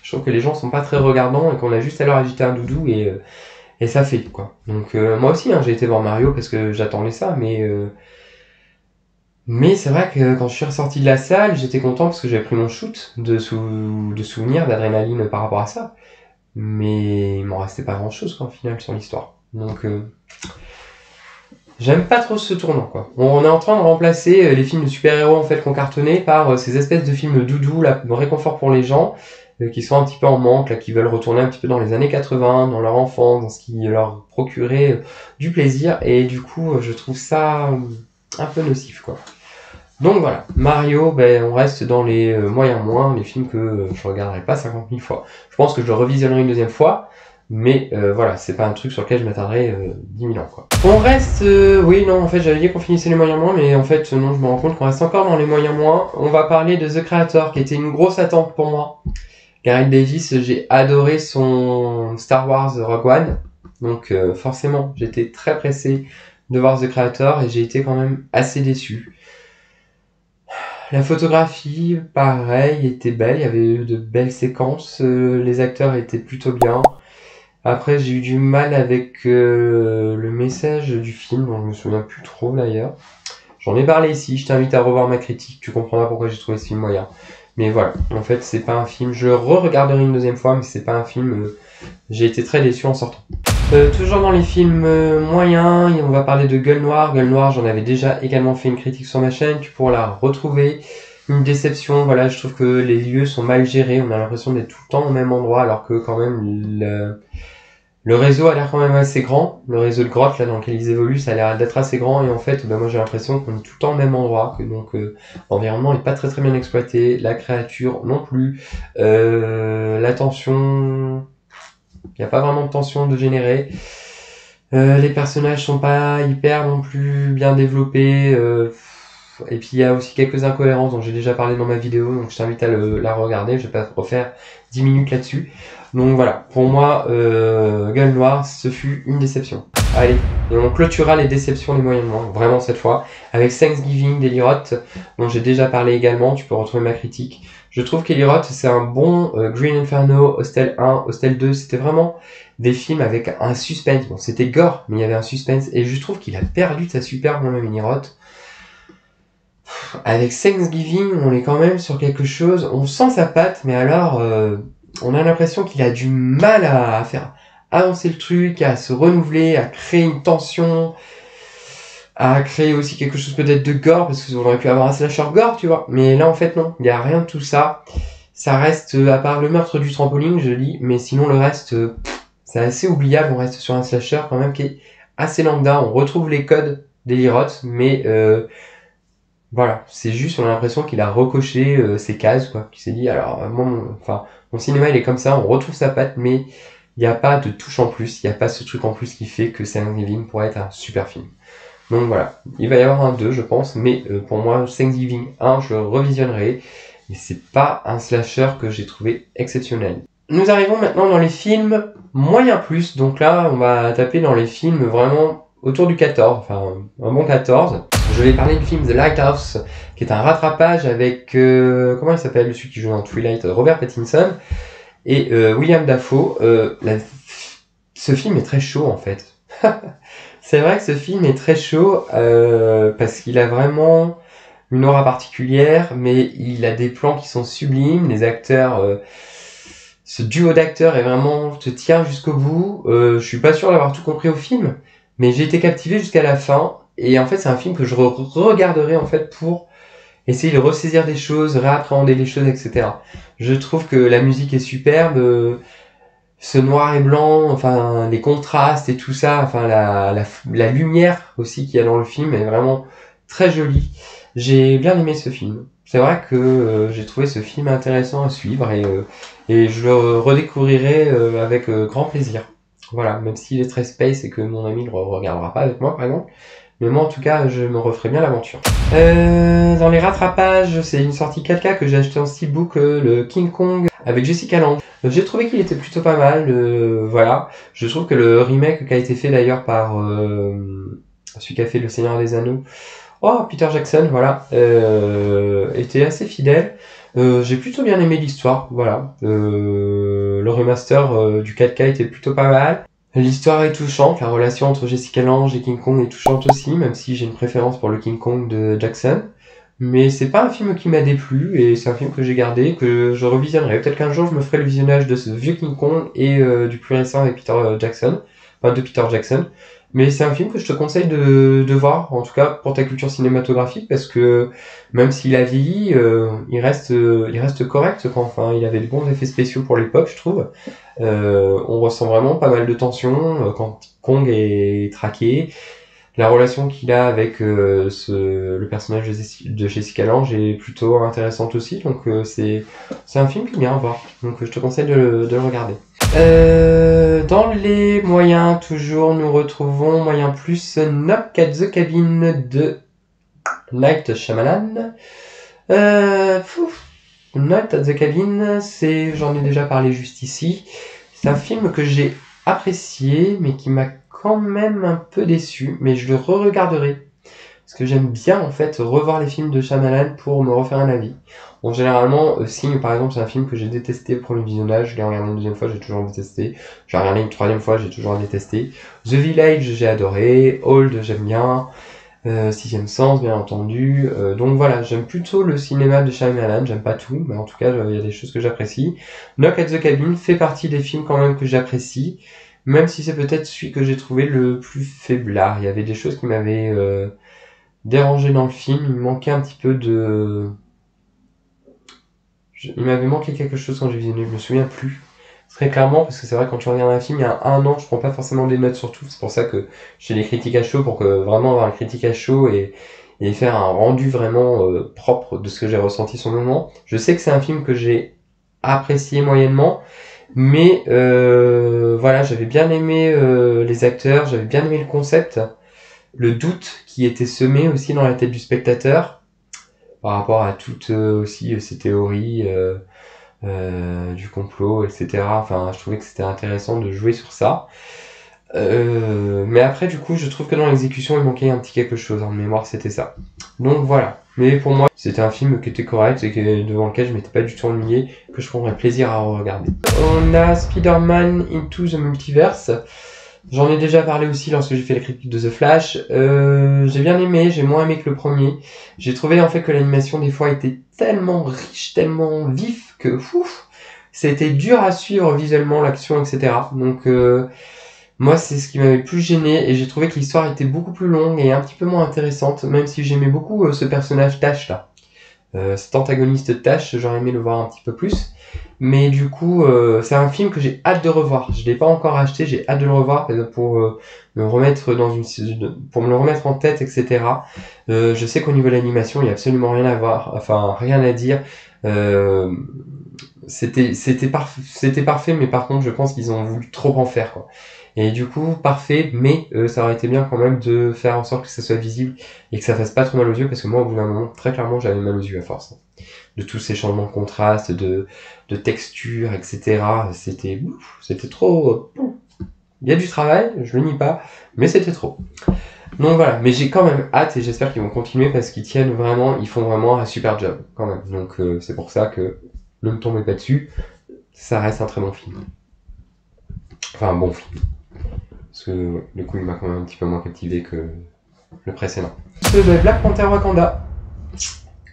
Je trouve que les gens sont pas très regardants et qu'on a juste à leur ajouter un doudou et ça fait quoi. Donc moi aussi hein, j'ai été voir Mario parce que j'attendais ça, mais c'est vrai que quand je suis ressorti de la salle, j'étais content parce que j'avais pris mon shoot de souvenirs, d'adrénaline par rapport à ça. Mais il m'en restait pas grand chose quoi, au final sur l'histoire. Donc j'aime pas trop ce tournant quoi. On est en train de remplacer les films de super-héros en fait qu'on cartonnait par ces espèces de films doudou, là, de réconfort pour les gens, qui sont un petit peu en manque, là, qui veulent retourner un petit peu dans les années 80, dans leur enfance, dans ce qui leur procurait du plaisir, et du coup je trouve ça un peu nocif quoi. Donc voilà, Mario, ben, on reste dans les moyens moins, les films que je regarderai pas 50 000 fois. Je pense que je le revisionnerai une deuxième fois, mais voilà, c'est pas un truc sur lequel je m'attarderai 10 000 ans quoi. On reste, oui non, en fait j'avais dit qu'on finissait les moyens moins, mais en fait non, je me rends compte qu'on reste encore dans les moyens moins. On va parler de The Creator, qui était une grosse attente pour moi. Gareth Davis, j'ai adoré son Star Wars Rogue One, donc forcément j'étais très pressé de voir The Creator et j'ai été quand même assez déçu. La photographie, pareil, était belle, il y avait eu de belles séquences, les acteurs étaient plutôt bien. Après, j'ai eu du mal avec le message du film, dont je me souviens plus trop d'ailleurs. J'en ai parlé ici, je t'invite à revoir ma critique, tu comprendras pourquoi j'ai trouvé ce film moyen. Mais voilà, en fait, c'est pas un film, je le re-regarderai une deuxième fois, mais c'est pas un film, j'ai été très déçu en sortant. Toujours dans les films moyens, on va parler de Gueule Noire. Gueule Noire, j'en avais déjà également fait une critique sur ma chaîne, tu pourras la retrouver. Une déception, voilà, je trouve que les lieux sont mal gérés, on a l'impression d'être tout le temps au même endroit, alors que quand même le réseau a l'air quand même assez grand. Le réseau de grottes là dans lequel ils évoluent, ça a l'air d'être assez grand, et en fait, ben, moi j'ai l'impression qu'on est tout le temps au même endroit, que donc l'environnement est pas très très bien exploité, la créature non plus, la tension... Il n'y a pas vraiment de tension de générer. Les personnages sont pas hyper non plus bien développés. Et puis il y a aussi quelques incohérences dont j'ai déjà parlé dans ma vidéo, donc je t'invite à la regarder, je vais pas refaire 10 minutes là-dessus. Donc voilà, pour moi, Gueule Noire, ce fut une déception. Allez, et on clôturera les déceptions les moyens moins, vraiment cette fois, avec Thanksgiving d'Eli Roth, dont j'ai déjà parlé également, tu peux retrouver ma critique. Je trouve qu'Eli Roth, c'est un bon Green Inferno, Hostel 1, Hostel 2, c'était vraiment des films avec un suspense. Bon, c'était gore, mais il y avait un suspense, et je trouve qu'il a perdu de sa superbe dans le Eli Roth. Avec Thanksgiving, on est quand même sur quelque chose, on sent sa patte, mais alors, on a l'impression qu'il a du mal à faire avancer le truc, à se renouveler, à créer une tension, à créer aussi quelque chose peut-être de gore, parce qu'on aurait pu avoir un slasher gore, tu vois. Mais là, en fait, non, il n'y a rien de tout ça. Ça reste, à part le meurtre du trampoline, je lis, mais sinon le reste, c'est assez oubliable. On reste sur un slasher quand même qui est assez lambda. On retrouve les codes d'Eli Roth, mais voilà, c'est juste, on a l'impression qu'il a recoché ses cases, quoi. Qu'il s'est dit, alors, mon cinéma, il est comme ça, on retrouve sa patte, mais il n'y a pas de touche en plus, il n'y a pas ce truc en plus qui fait que Thanksgiving pourrait être un super film. Donc voilà, il va y avoir un 2, je pense, mais pour moi, Thanksgiving 1, je le revisionnerai, et c'est pas un slasher que j'ai trouvé exceptionnel. Nous arrivons maintenant dans les films moyen plus, donc là, on va taper dans les films vraiment autour du 14, enfin, un bon 14. Je vais parler du film The Lighthouse, qui est un rattrapage avec, comment il s'appelle, celui qui joue dans Twilight, Robert Pattinson, et William Dafoe. Ce film est très chaud, en fait. C'est vrai que ce film est très chaud, parce qu'il a vraiment une aura particulière, mais il a des plans qui sont sublimes, les acteurs... ce duo d'acteurs est vraiment te tient jusqu'au bout. Je suis pas sûr d'avoir tout compris au film, mais j'ai été captivé jusqu'à la fin. Et en fait, c'est un film que je regarderai en fait pour essayer de ressaisir des choses, réappréhender les choses, etc. Je trouve que la musique est superbe, ce noir et blanc, enfin les contrastes et tout ça, enfin la lumière aussi qu'il y a dans le film est vraiment très jolie. J'ai bien aimé ce film. C'est vrai que j'ai trouvé ce film intéressant à suivre et je le redécouvrirai avec grand plaisir. Voilà, même s'il est très space et que mon ami ne le regardera pas avec moi par exemple. Mais moi en tout cas, je me referai bien l'aventure. Dans les rattrapages, c'est une sortie 4K que j'ai acheté en steelbook, le King Kong avec Jessica Lange. J'ai trouvé qu'il était plutôt pas mal, voilà. Je trouve que le remake qui a été fait d'ailleurs par celui qui a fait Le Seigneur des Anneaux, Oh, Peter Jackson, voilà, était assez fidèle. J'ai plutôt bien aimé l'histoire, voilà. Le remaster du 4K était plutôt pas mal. L'histoire est touchante, la relation entre Jessica Lange et King Kong est touchante aussi, même si j'ai une préférence pour le King Kong de Jackson. Mais c'est pas un film qui m'a déplu, et c'est un film que j'ai gardé, que je revisionnerai. Peut-être qu'un jour je me ferai le visionnage de ce vieux King Kong et du plus récent avec Peter Jackson, enfin de Peter Jackson. Mais c'est un film que je te conseille de voir, en tout cas pour ta culture cinématographique, parce que même s'il a vieilli, il reste correct. Enfin, il avait de bons effets spéciaux pour l'époque, je trouve. On ressent vraiment pas mal de tension quand Kong est traqué. La relation qu'il a avec le personnage de Jessica Lange est plutôt intéressante aussi, donc c'est un film qui est bien à voir. Donc je te conseille de le regarder. Dans les moyens, toujours, nous retrouvons moyen plus Knock at the Cabin de Night Shyamalan. Night at the Cabin, j'en ai déjà parlé juste ici. C'est un film que j'ai apprécié, mais qui m'a quand même un peu déçu, mais je le re-regarderai. Parce que j'aime bien, en fait, revoir les films de Shyamalan pour me refaire un avis. Bon, généralement, Signe, par exemple, c'est un film que j'ai détesté au premier visionnage. Je l'ai regardé une deuxième fois, j'ai toujours détesté. J'ai regardé une troisième fois, j'ai toujours détesté. The Village, j'ai adoré. Old, j'aime bien. Sixième Sens, bien entendu. Donc voilà, j'aime plutôt le cinéma de Shyamalan, j'aime pas tout, mais en tout cas, il y a des choses que j'apprécie. Knock at the Cabin fait partie des films quand même que j'apprécie, même si c'est peut-être celui que j'ai trouvé le plus faiblard. Il y avait des choses qui m'avaient dérangé dans le film, il me manquait un petit peu de... Il m'avait manqué quelque chose quand j'ai visionné, je me souviens plus. Très clairement, parce que c'est vrai, quand tu regardes un film il y a un an, je prends pas forcément des notes sur tout, c'est pour ça que j'ai des critiques à chaud, pour que vraiment avoir une critique à chaud et faire un rendu vraiment propre de ce que j'ai ressenti sur le moment. Je sais que c'est un film que j'ai apprécié moyennement, mais voilà, j'avais bien aimé les acteurs, j'avais bien aimé le concept, le doute qui était semé aussi dans la tête du spectateur, par rapport à toutes aussi ces théories du complot, etc. Enfin, je trouvais que c'était intéressant de jouer sur ça. Mais après, du coup, je trouve que dans l'exécution, il manquait un petit quelque chose. En mémoire, c'était ça. Donc voilà. Mais pour moi, c'était un film qui était correct et devant lequel je m'étais pas du tout ennuyé, que je prendrais plaisir à regarder. On a Spider-Man Into the Multiverse. J'en ai déjà parlé aussi lorsque j'ai fait la critique de The Flash. J'ai bien aimé, j'ai moins aimé que le premier. J'ai trouvé en fait que l'animation des fois était tellement riche, tellement vif que c'était dur à suivre visuellement l'action, etc. Donc moi c'est ce qui m'avait le plus gêné et j'ai trouvé que l'histoire était beaucoup plus longue et un petit peu moins intéressante, même si j'aimais beaucoup ce personnage Tash là. Cet antagoniste Tash, j'aurais aimé le voir un petit peu plus. Mais du coup, c'est un film que j'ai hâte de revoir. Je l'ai pas encore acheté, j'ai hâte de le revoir pour me remettre pour me le remettre en tête, etc. Je sais qu'au niveau de l'animation, il y a absolument rien à voir, enfin rien à dire. C'était parfait, mais par contre, je pense qu'ils ont voulu trop en faire, quoi. Et du coup, parfait, mais ça aurait été bien quand même de faire en sorte que ça soit visible et que ça fasse pas trop mal aux yeux, parce que moi, au bout d'un moment, très clairement, j'avais mal aux yeux à force. De tous ces changements de contraste, de texture, etc. C'était trop... Il y a du travail, je le nie pas, mais c'était trop. Donc voilà, mais j'ai quand même hâte et j'espère qu'ils vont continuer parce qu'ils tiennent vraiment, ils font vraiment un super job quand même. Donc c'est pour ça que ne me tombez pas dessus, ça reste un très bon film. Enfin un bon film. Parce que ouais, du coup il m'a quand même un petit peu moins captivé que le précédent. Ce de Black Panther Wakanda.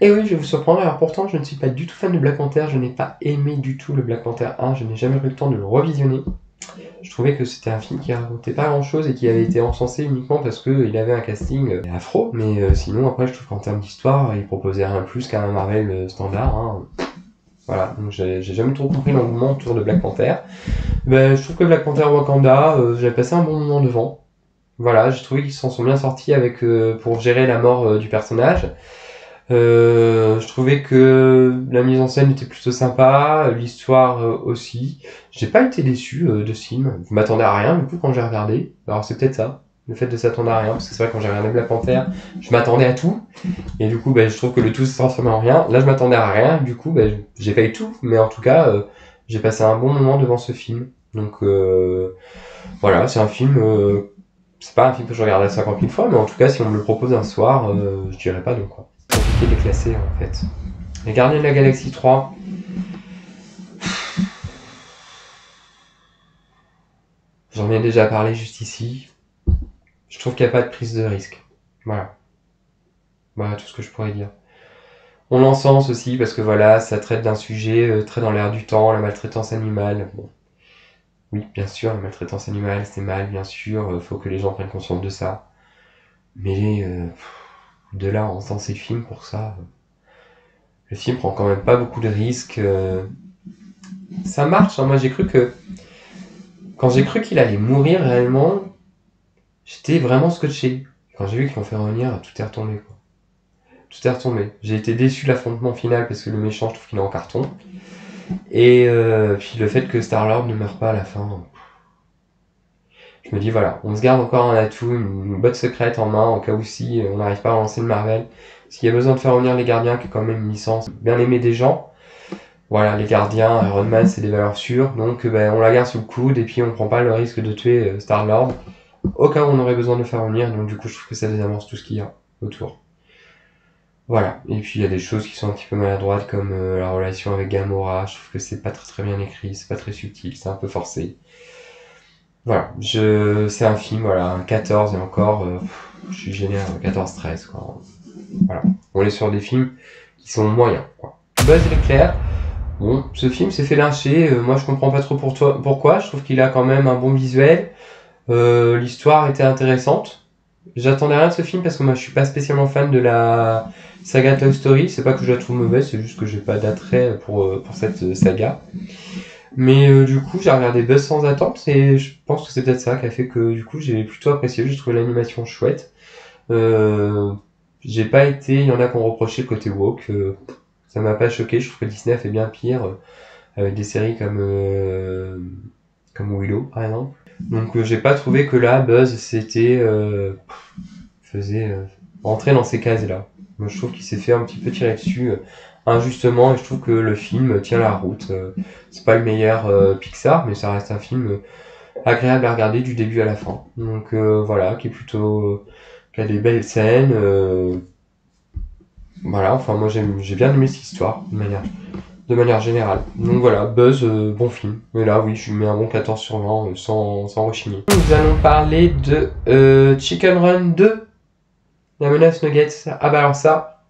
Et oui, je vais vous surprendre, alors pourtant je ne suis pas du tout fan de Black Panther, je n'ai pas aimé du tout le Black Panther 1, je n'ai jamais eu le temps de le revisionner. Je trouvais que c'était un film qui racontait pas grand chose et qui avait été encensé uniquement parce qu'il avait un casting afro, mais sinon après je trouve qu'en termes d'histoire, il proposait rien de plus qu'un Marvel standard. Hein. Voilà, donc j'ai jamais trop compris l'engouement autour de Black Panther. Ben, je trouve que Black Panther Wakanda, j'avais passé un bon moment devant. Voilà, j'ai trouvé qu'ils s'en sont bien sortis avec pour gérer la mort du personnage. Je trouvais que la mise en scène était plutôt sympa, l'histoire aussi. J'ai pas été déçu de ce film. Je m'attendais à rien du coup quand j'ai regardé. Alors c'est peut-être ça, le fait de s'attendre à rien, parce que c'est vrai quand j'ai regardé Black Panther, je m'attendais à tout. Et du coup, je trouve que le tout s'est transformé en rien. Là, je m'attendais à rien. Du coup, j'ai pas eu tout, mais en tout cas, j'ai passé un bon moment devant ce film. Donc voilà, c'est un film c'est pas un film que je regarderai 50 000 fois, mais en tout cas, si on me le propose un soir, je dirais pas non, quoi. C'est compliqué de les classer, en fait. Les Gardiens de la Galaxie 3, j'en ai déjà parlé juste ici. Je trouve qu'il n'y a pas de prise de risque. Voilà. Voilà tout ce que je pourrais dire. On l'encense aussi parce que voilà, ça traite d'un sujet très dans l'air du temps, la maltraitance animale. Bon. Oui, bien sûr, la maltraitance animale, c'est mal, bien sûr, faut que les gens prennent conscience de ça. Mais de là à encenser le film pour ça, le film prend quand même pas beaucoup de risques. Ça marche, hein. Moi j'ai cru que... Quand j'ai cru qu'il allait mourir réellement, j'étais vraiment scotché. Quand j'ai vu qu'ils l'ont fait revenir, tout est retombé, quoi. Tout est retombé. J'ai été déçu de l'affrontement final parce que le méchant, je trouve qu'il est en carton. Et puis le fait que Star-Lord ne meure pas à la fin. Je me dis voilà, on se garde encore un atout, une botte secrète en main, en cas où si on n'arrive pas à lancer le Marvel. S'il y a besoin de faire revenir les gardiens, qui est quand même une licence bien aimée des gens. Voilà, les gardiens, Iron Man, c'est des valeurs sûres. Donc on la garde sous le coude et puis on prend pas le risque de tuer Star-Lord. Au cas où on aurait besoin de le faire revenir. Donc du coup, je trouve que ça désamorce tout ce qu'il y a autour. Voilà. Et puis il y a des choses qui sont un petit peu maladroites comme la relation avec Gamora. Je trouve que c'est pas très bien écrit, c'est pas très subtil, c'est un peu forcé. Voilà, c'est un film, voilà, un 14 et encore, je suis gêné à 14-13, quoi. Voilà, on est sur des films qui sont moyens, quoi. Buzz l'éclair, bon, ce film s'est fait lyncher, moi je comprends pas trop pourquoi, je trouve qu'il a quand même un bon visuel, l'histoire était intéressante. J'attendais rien de ce film parce que moi je suis pas spécialement fan de la saga Toy Story, c'est pas que je la trouve mauvaise, c'est juste que j'ai pas d'attrait pour cette saga. Mais du coup, j'ai regardé Buzz sans attente et je pense que c'est peut-être ça qui a fait que du coup, j'ai plutôt apprécié. J'ai trouvé l'animation chouette. Euh, j'ai pas été. Il y en a qui ont reproché le côté woke. Ça m'a pas choqué. Je trouve que Disney a fait bien pire avec des séries comme Willow, par exemple. Donc, j'ai pas trouvé que là, Buzz faisait entrer dans ces cases-là. Moi, je trouve qu'il s'est fait un petit peu tirer dessus injustement et je trouve que le film tient la route. C'est pas le meilleur Pixar, mais ça reste un film agréable à regarder du début à la fin. Donc voilà, qui a des belles scènes. Voilà, enfin moi j'ai bien aimé cette histoire de manière générale. Donc voilà, Buzz, bon film. Mais là oui, je lui mets un bon 14 sur 20 sans rechigner. Nous allons parler de Chicken Run 2. La menace Nuggets. Ah bah alors ça,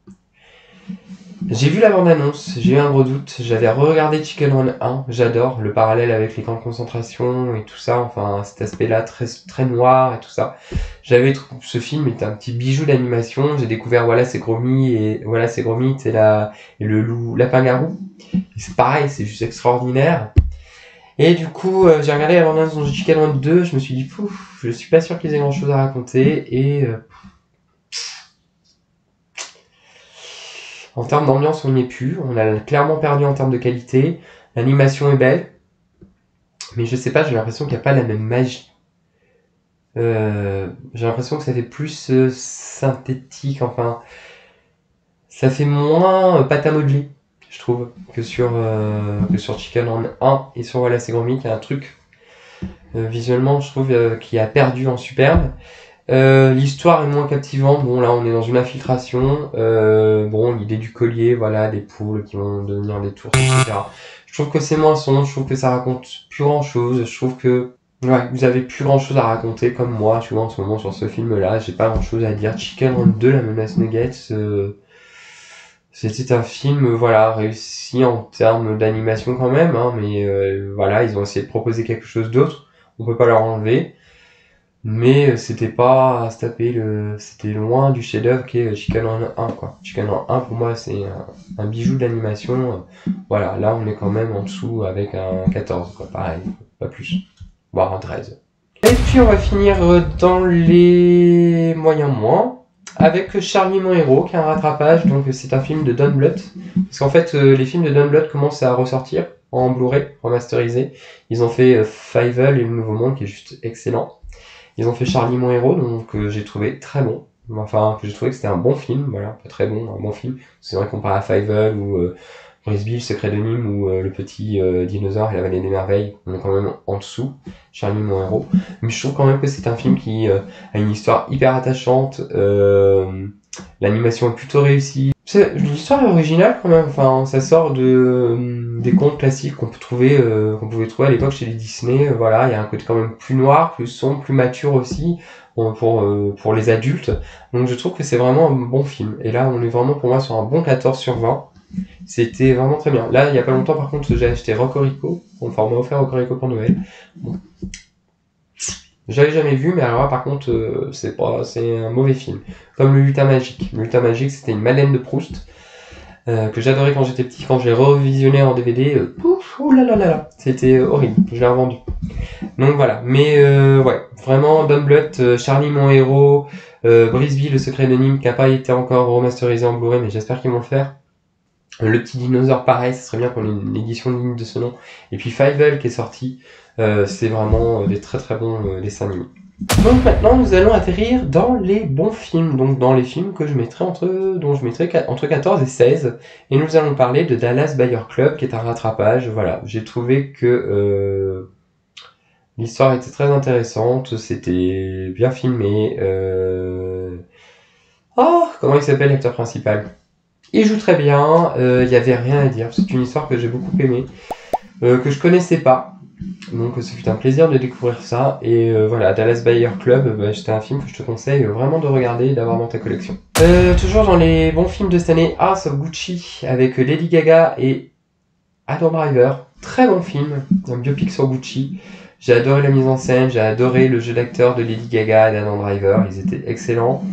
j'ai vu la bande-annonce, j'ai eu un gros doute. J'avais regardé Chicken Run 1, j'adore le parallèle avec les camps de concentration et tout ça, enfin cet aspect-là très, très noir et tout ça. Ce film est un petit bijou d'animation. J'ai découvert Voilà c'est Gromit et le loup lapin-garou. C'est pareil, c'est juste extraordinaire. Et du coup, j'ai regardé la bande-annonce de Chicken Run 2, je me suis dit pouf, je suis pas sûr qu'ils aient grand-chose à raconter et en termes d'ambiance, on n'y est plus. On a clairement perdu en termes de qualité. L'animation est belle. Mais je sais pas, j'ai l'impression qu'il n'y a pas la même magie. J'ai l'impression que ça fait plus synthétique. Enfin, ça fait moins pâte à modeler, je trouve, que sur Chicken Run 1 et sur Voilà c'est Gromit. Il y a un truc visuellement, je trouve, qui a perdu en superbe. L'histoire est moins captivante. Bon, là, on est dans une infiltration. Bon, l'idée du collier, voilà, des poules qui vont devenir des tours, etc. Je trouve que c'est moins sombre. Je trouve que ça raconte plus grand chose. Je trouve que, ouais, vous avez plus grand chose à raconter comme moi, tu vois, en ce moment sur ce film-là. J'ai pas grand chose à dire. Chicken Run 2, la menace Nuggets, c'était un film, voilà, réussi en termes d'animation quand même, hein, mais voilà, ils ont essayé de proposer quelque chose d'autre. On peut pas leur enlever. Mais c'était pas à se taper c'était loin du chef-d'œuvre qui est Chicken Run 1, quoi. Chicken Run 1, pour moi, c'est un bijou d'animation. Voilà, là, on est quand même en dessous avec un 14, quoi. Pareil, pas plus. Voire un 13. Et puis, on va finir dans les moyens moins. Avec Charlie mon héros, qui est un rattrapage. Donc, c'est un film de Don Bluth. Parce qu'en fait, les films de Don Bluth commencent à ressortir en Blu-ray, remasterisé. Ils ont fait Fievel et Le Nouveau Monde, qui est juste excellent. Ils ont fait Charlie mon héros, donc que j'ai trouvé très bon. Enfin, que j'ai trouvé que c'était un bon film, voilà, pas très bon, un bon film. C'est vrai comparé à Fievel ou Brisby, le secret de Nîmes ou le petit dinosaure et la vallée des merveilles, on est quand même en dessous. Charlie mon héros. Mais je trouve quand même que c'est un film qui a une histoire hyper attachante. L'animation est plutôt réussie. L'histoire est originale quand même. Enfin, ça sort des contes classiques qu'on pouvait trouver à l'époque chez les Disney. Voilà, il y a un côté quand même plus noir, plus sombre, plus mature aussi pour les adultes. Donc je trouve que c'est vraiment un bon film. Et là, on est vraiment pour moi sur un bon 14 sur 20. C'était vraiment très bien. Là, il y a pas longtemps, par contre, j'ai acheté Rocorico. Enfin, on m'a offert Rocorico pour Noël. Bon. J'avais jamais vu, mais alors là, par contre, c'est un mauvais film. Comme le Lutin Magique. Le Lutin Magique, c'était une Madeleine de Proust que j'adorais quand j'étais petit. Quand je l'ai revisionné en DVD, pouf, ouh là là là là, c'était horrible. Je l'ai revendu. Donc voilà. Mais ouais, vraiment, Don Bluth, Charlie mon héros, Brisby, le secret de Nîmes, qui n'a pas été encore remasterisé en Blu-ray, mais j'espère qu'ils vont le faire. Le petit dinosaure, pareil, ce serait bien qu'on ait une édition digne de ce nom. Et puis Fievel qui est sorti, c'est vraiment des très très bons dessins animés. Donc maintenant, nous allons atterrir dans les bons films, donc dans les films que je mettrai entre 14 et 16. Et nous allons parler de Dallas Buyer Club, qui est un rattrapage. Voilà, j'ai trouvé que l'histoire était très intéressante, c'était bien filmé. Oh, comment il s'appelle l'acteur principal ? Il joue très bien, il n'y avait rien à dire. C'est une histoire que j'ai beaucoup aimée, que je connaissais pas. Donc ce fut un plaisir de découvrir ça. Et voilà, Dallas Buyer Club, c'était un film que je te conseille vraiment de regarder et d'avoir dans ta collection. Toujours dans les bons films de cette année, House of Gucci avec Lady Gaga et Adam Driver. Très bon film, un biopic sur Gucci. J'ai adoré la mise en scène, j'ai adoré le jeu d'acteur de Lady Gaga et d'Adam Driver, ils étaient excellents.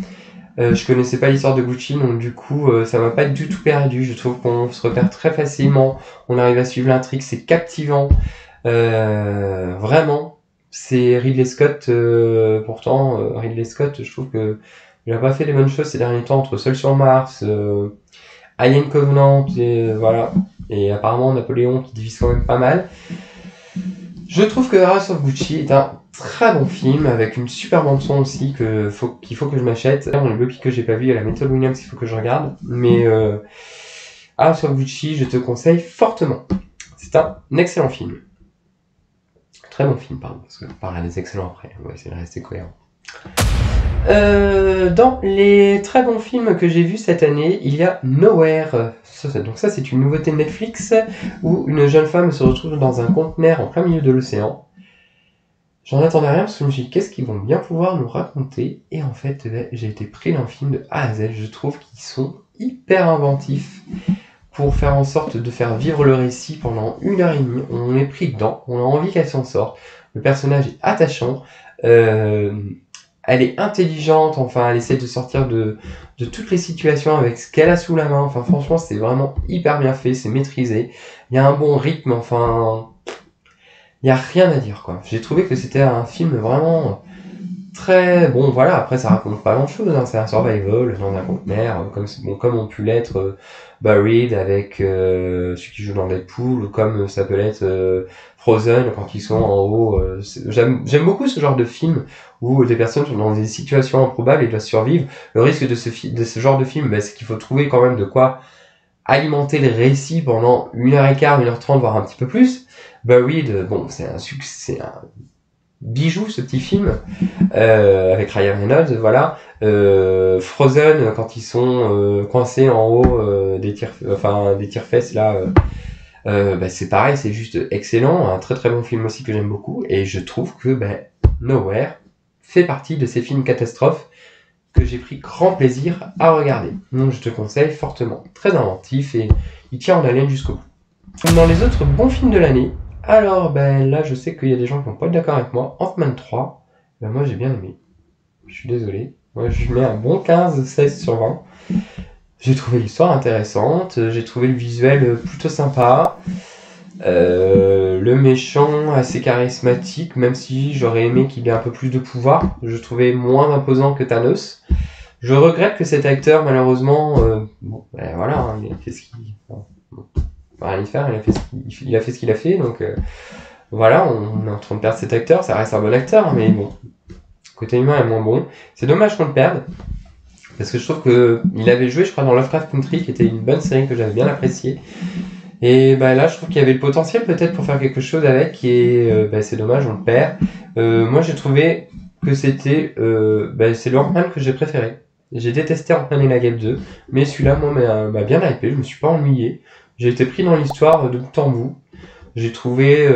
Je connaissais pas l'histoire de Gucci, donc du coup, ça m'a pas du tout perdu. Je trouve qu'on se repère très facilement, on arrive à suivre l'intrigue, c'est captivant. Vraiment, c'est Ridley Scott. Pourtant, Ridley Scott, je trouve que il a pas fait les bonnes choses ces derniers temps entre Seul sur Mars, Alien Covenant, et voilà. Et apparemment Napoléon qui divise quand même pas mal. Je trouve que House of Gucci est un très bon film avec une super bande son aussi qu'il faut que je m'achète. Dans le biopic que j'ai pas vu, il y a la Method Williams, il faut que je regarde. Mais House of Gucci, je te conseille fortement. C'est un excellent film. Très bon film, pardon, parce que je parlerai des excellents après. On va essayer de rester cohérent. Dans les très bons films que j'ai vus cette année, il y a Nowhere. Donc ça, c'est une nouveauté de Netflix où une jeune femme se retrouve dans un conteneur en plein milieu de l'océan. J'en attendais rien parce que je me suis dit qu'est-ce qu'ils vont bien pouvoir nous raconter. Et en fait, j'ai été pris d'un film de A à Z. Je trouve qu'ils sont hyper inventifs pour faire en sorte de faire vivre le récit pendant 1h30. On est pris dedans, on a envie qu'elle s'en sorte. Le personnage est attachant. Elle est intelligente, enfin elle essaie de sortir de toutes les situations avec ce qu'elle a sous la main. Enfin franchement c'est vraiment hyper bien fait, c'est maîtrisé. Il y a un bon rythme, enfin il n'y a rien à dire quoi. J'ai trouvé que c'était un film vraiment très bon. Voilà, après ça raconte pas grand chose, hein. C'est un survival dans un conteneur, comme ont pu l'être Buried avec celui qui joue dans Deadpool, ou comme ça peut l'être Frozen quand ils sont en haut. J'aime beaucoup ce genre de film où des personnes sont dans des situations improbables et doivent survivre. Le risque de ce genre de film, c'est qu'il faut trouver quand même de quoi alimenter le récit pendant 1h15, 1h30, voire un petit peu plus. Buried, bon, c'est un succès, c'est un bijou ce petit film avec Ryan Reynolds, voilà. Frozen quand ils sont coincés en haut des tire-fesses là. C'est pareil, c'est juste excellent, un très très bon film aussi que j'aime beaucoup, et je trouve que Nowhere fait partie de ces films catastrophes que j'ai pris grand plaisir à regarder. Donc je te conseille fortement, très inventif et il tient en haleine jusqu'au bout. Dans les autres bons films de l'année, alors là je sais qu'il y a des gens qui vont pas être d'accord avec moi, Ant-Man 3, moi j'ai bien aimé, je suis désolé, moi je mets un bon 15-16 sur 20. J'ai trouvé l'histoire intéressante, j'ai trouvé le visuel plutôt sympa, le méchant assez charismatique, même si j'aurais aimé qu'il ait un peu plus de pouvoir, je trouvais moins imposant que Thanos. Je regrette que cet acteur, malheureusement, voilà, hein, il a fait ce qu'il... rien y faire, il a fait ce qu'il a fait, donc voilà, on est en train de perdre cet acteur, ça reste un bon acteur, mais bon, côté humain est moins bon. C'est dommage qu'on le perde, parce que je trouve qu'il avait joué, je crois, dans Lovecraft Country, qui était une bonne série que j'avais bien appréciée. Et bah là, je trouve qu'il y avait le potentiel peut-être pour faire quelque chose avec, et bah, c'est dommage, on le perd. Moi, j'ai trouvé que c'était, bah, c'est le Ant-Man que j'ai préféré. J'ai détesté Ant-Man et la Guêpe 2, mais celui-là, moi, m'a bien hypé, je me suis pas ennuyé. J'ai été pris dans l'histoire de bout en bout. J'ai trouvé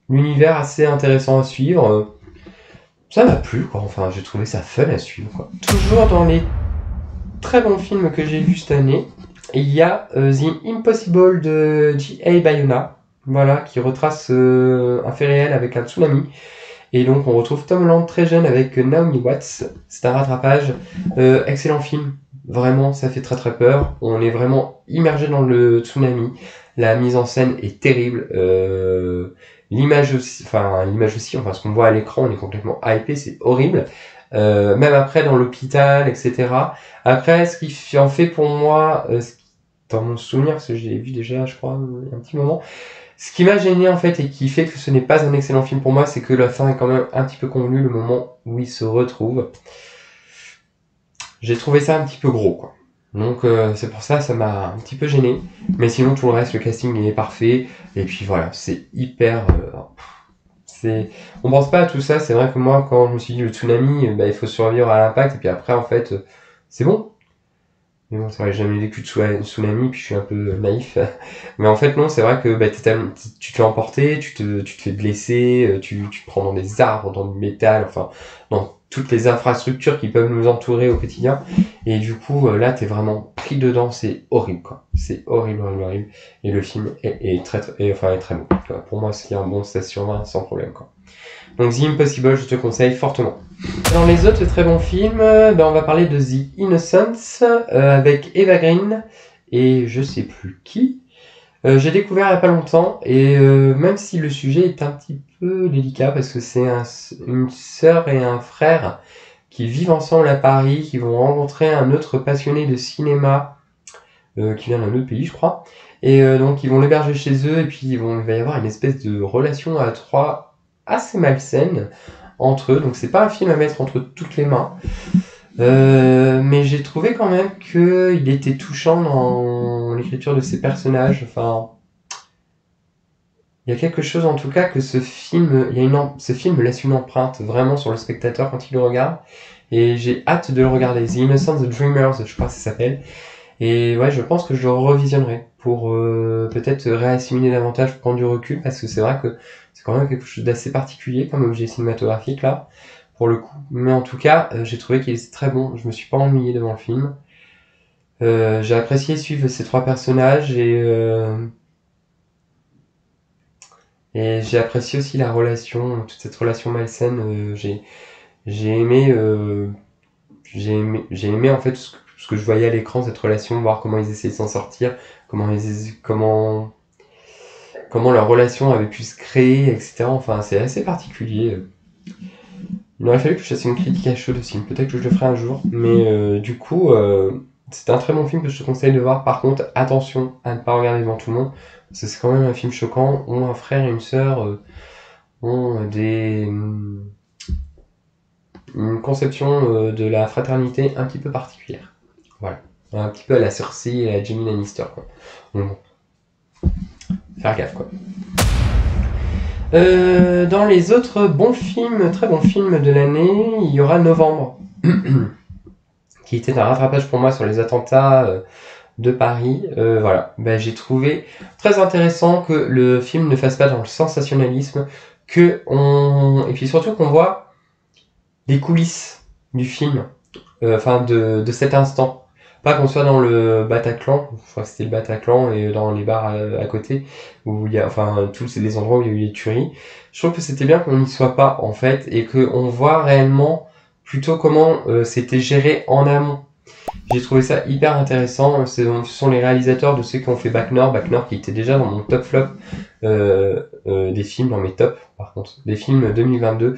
l'univers assez intéressant à suivre. Ça m'a plu, quoi. Enfin, j'ai trouvé ça fun à suivre, quoi. Toujours dans les très bons films que j'ai vus cette année, il y a The Impossible de J.A. Bayona, voilà, qui retrace un fait réel avec un tsunami. Et donc on retrouve Tom Holland très jeune avec Naomi Watts. C'est un rattrapage. Excellent film. Vraiment, ça fait très très peur. On est vraiment immergé dans le tsunami. La mise en scène est terrible. L'image aussi, enfin ce qu'on voit à l'écran, on est complètement hypé, c'est horrible. Même après dans l'hôpital, etc. Après, ce qui en fait pour moi, dans mon souvenir, parce que je l'ai vu déjà, je crois, il y a un petit moment, ce qui m'a gêné en fait et qui fait que ce n'est pas un excellent film pour moi, c'est que la fin est quand même un petit peu convenue, le moment où ils se retrouvent. J'ai trouvé ça un petit peu gros, quoi. Donc c'est pour ça, ça m'a un petit peu gêné. Mais sinon tout le reste, le casting il est parfait. Et puis voilà, c'est hyper. On pense pas à tout ça. C'est vrai que moi, quand je me suis dit le tsunami, bah, il faut survivre à l'impact. Et puis après, en fait, c'est bon. Mais bon, c'est vrai que j'ai jamais vécu de tsunami, puis je suis un peu naïf. Mais en fait, non, c'est vrai que bah, tu te fais emporter, tu te fais blesser, tu te prends dans des arbres, dans du métal, enfin, dans toutes les infrastructures qui peuvent nous entourer au quotidien. Et du coup, là, t'es vraiment pris dedans, c'est horrible, quoi. C'est horrible, horrible, horrible. Et le film est est très bon. Pour moi, c'est un bon 16 sur 20, sans problème, quoi. Donc The Impossible, je te conseille fortement. Dans les autres très bons films, on va parler de The Innocents avec Eva Green et je sais plus qui. J'ai découvert il n'y a pas longtemps et même si le sujet est un petit peu délicat parce que c'est une sœur et un frère qui vivent ensemble à Paris, qui vont rencontrer un autre passionné de cinéma qui vient d'un autre pays, je crois. Et donc ils vont l'héberger chez eux et puis il va y avoir une espèce de relation à trois assez malsaine entre eux. Donc c'est pas un film à mettre entre toutes les mains. Mais j'ai trouvé quand même qu'il était touchant dans l'écriture de ses personnages. Enfin, il y a quelque chose en tout cas que ce film laisse une empreinte vraiment sur le spectateur quand il le regarde. Et j'ai hâte de le regarder. The Innocents, The Dreamers, je crois que ça s'appelle. Et ouais, je pense que je le revisionnerai pour peut-être réassimiler davantage, prendre du recul, parce que c'est vrai que c'est quand même quelque chose d'assez particulier comme objet cinématographique là, pour le coup. Mais en tout cas, j'ai trouvé qu'il était très bon, je me suis pas ennuyé devant le film. J'ai apprécié suivre ces trois personnages et j'ai apprécié aussi la relation, toute cette relation malsaine. J'ai aimé, j'ai aimé en fait ce que je voyais à l'écran, cette relation, voir comment ils essayaient de s'en sortir, comment leur relation avait pu se créer, etc. Enfin, c'est assez particulier. Il aurait fallu que je fasse une critique à chaud de film. Peut-être que je le ferai un jour. Mais du coup, c'est un très bon film que je te conseille de voir. Par contre, attention à ne pas regarder devant tout le monde. Parce que c'est quand même un film choquant. Ont un frère et une sœur ont une conception de la fraternité un petit peu particulière. Voilà. Un petit peu à la Cersei et à la Jaime Lannister, quoi. Donc bon. Faire gaffe, quoi. Dans les autres bons films, très bons films de l'année, il y aura Novembre, qui était un rattrapage pour moi sur les attentats de Paris. Voilà, j'ai trouvé très intéressant que le film ne fasse pas dans le sensationnalisme, et puis surtout qu'on voit les coulisses du film, de cet instant. Pas qu'on soit dans le Bataclan, je crois que c'était le Bataclan, et dans les bars à côté, où il y a, tous c'est des endroits où il y a eu des tueries. Je trouve que c'était bien qu'on n'y soit pas, en fait, et qu'on voit réellement plutôt comment c'était géré en amont. J'ai trouvé ça hyper intéressant. Ce sont les réalisateurs de ceux qui ont fait Bac Nord qui était déjà dans mon top flop des films, dans mes tops par contre, des films 2022.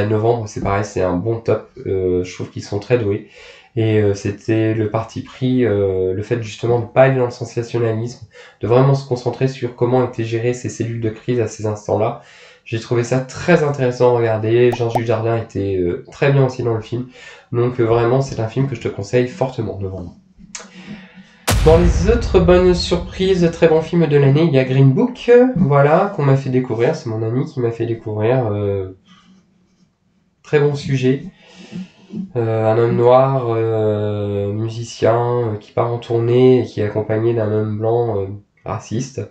Novembre, c'est pareil, c'est un bon top. Je trouve qu'ils sont très doués. Et c'était le parti pris, le fait justement de pas aller dans le sensationnalisme, de vraiment se concentrer sur comment étaient gérées ces cellules de crise à ces instants-là. J'ai trouvé ça très intéressant à regarder. Jean-Jules Jardin était très bien aussi dans le film. Donc vraiment, c'est un film que je te conseille fortement de vendre. Dans les autres bonnes surprises, très bon film de l'année, il y a Green Book, voilà, qu'on m'a fait découvrir, c'est mon ami qui m'a fait découvrir. Très bon sujet. Un homme noir, musicien, qui part en tournée et qui est accompagné d'un homme blanc raciste.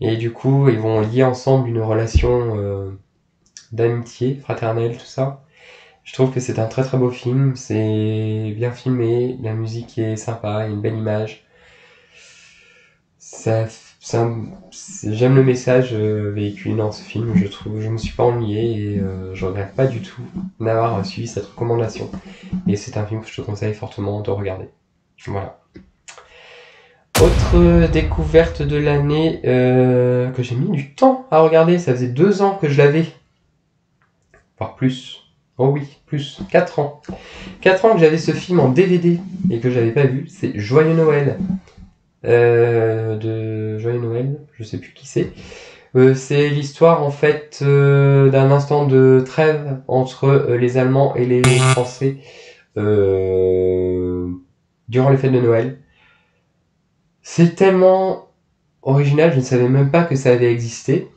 Et du coup, ils vont lier ensemble une relation d'amitié, fraternelle, tout ça. Je trouve que c'est un très très beau film, c'est bien filmé, la musique est sympa, il y a une belle image. Ça, j'aime le message véhiculé dans ce film, je trouve. Je me suis pas ennuyé et je regrette pas du tout d'avoir suivi cette recommandation. Et c'est un film que je te conseille fortement de regarder. Voilà. Autre découverte de l'année que j'ai mis du temps à regarder, ça faisait 2 ans que je l'avais. Voire plus. Oh oui, plus. 4 ans. 4 ans que j'avais ce film en DVD et que j'avais pas vu, c'est Joyeux Noël. De Joyeux Noël, je sais plus qui c'est. C'est l'histoire en fait d'un instant de trêve entre les Allemands et les Français durant les fêtes de Noël. C'est tellement original, je ne savais même pas que ça avait existé.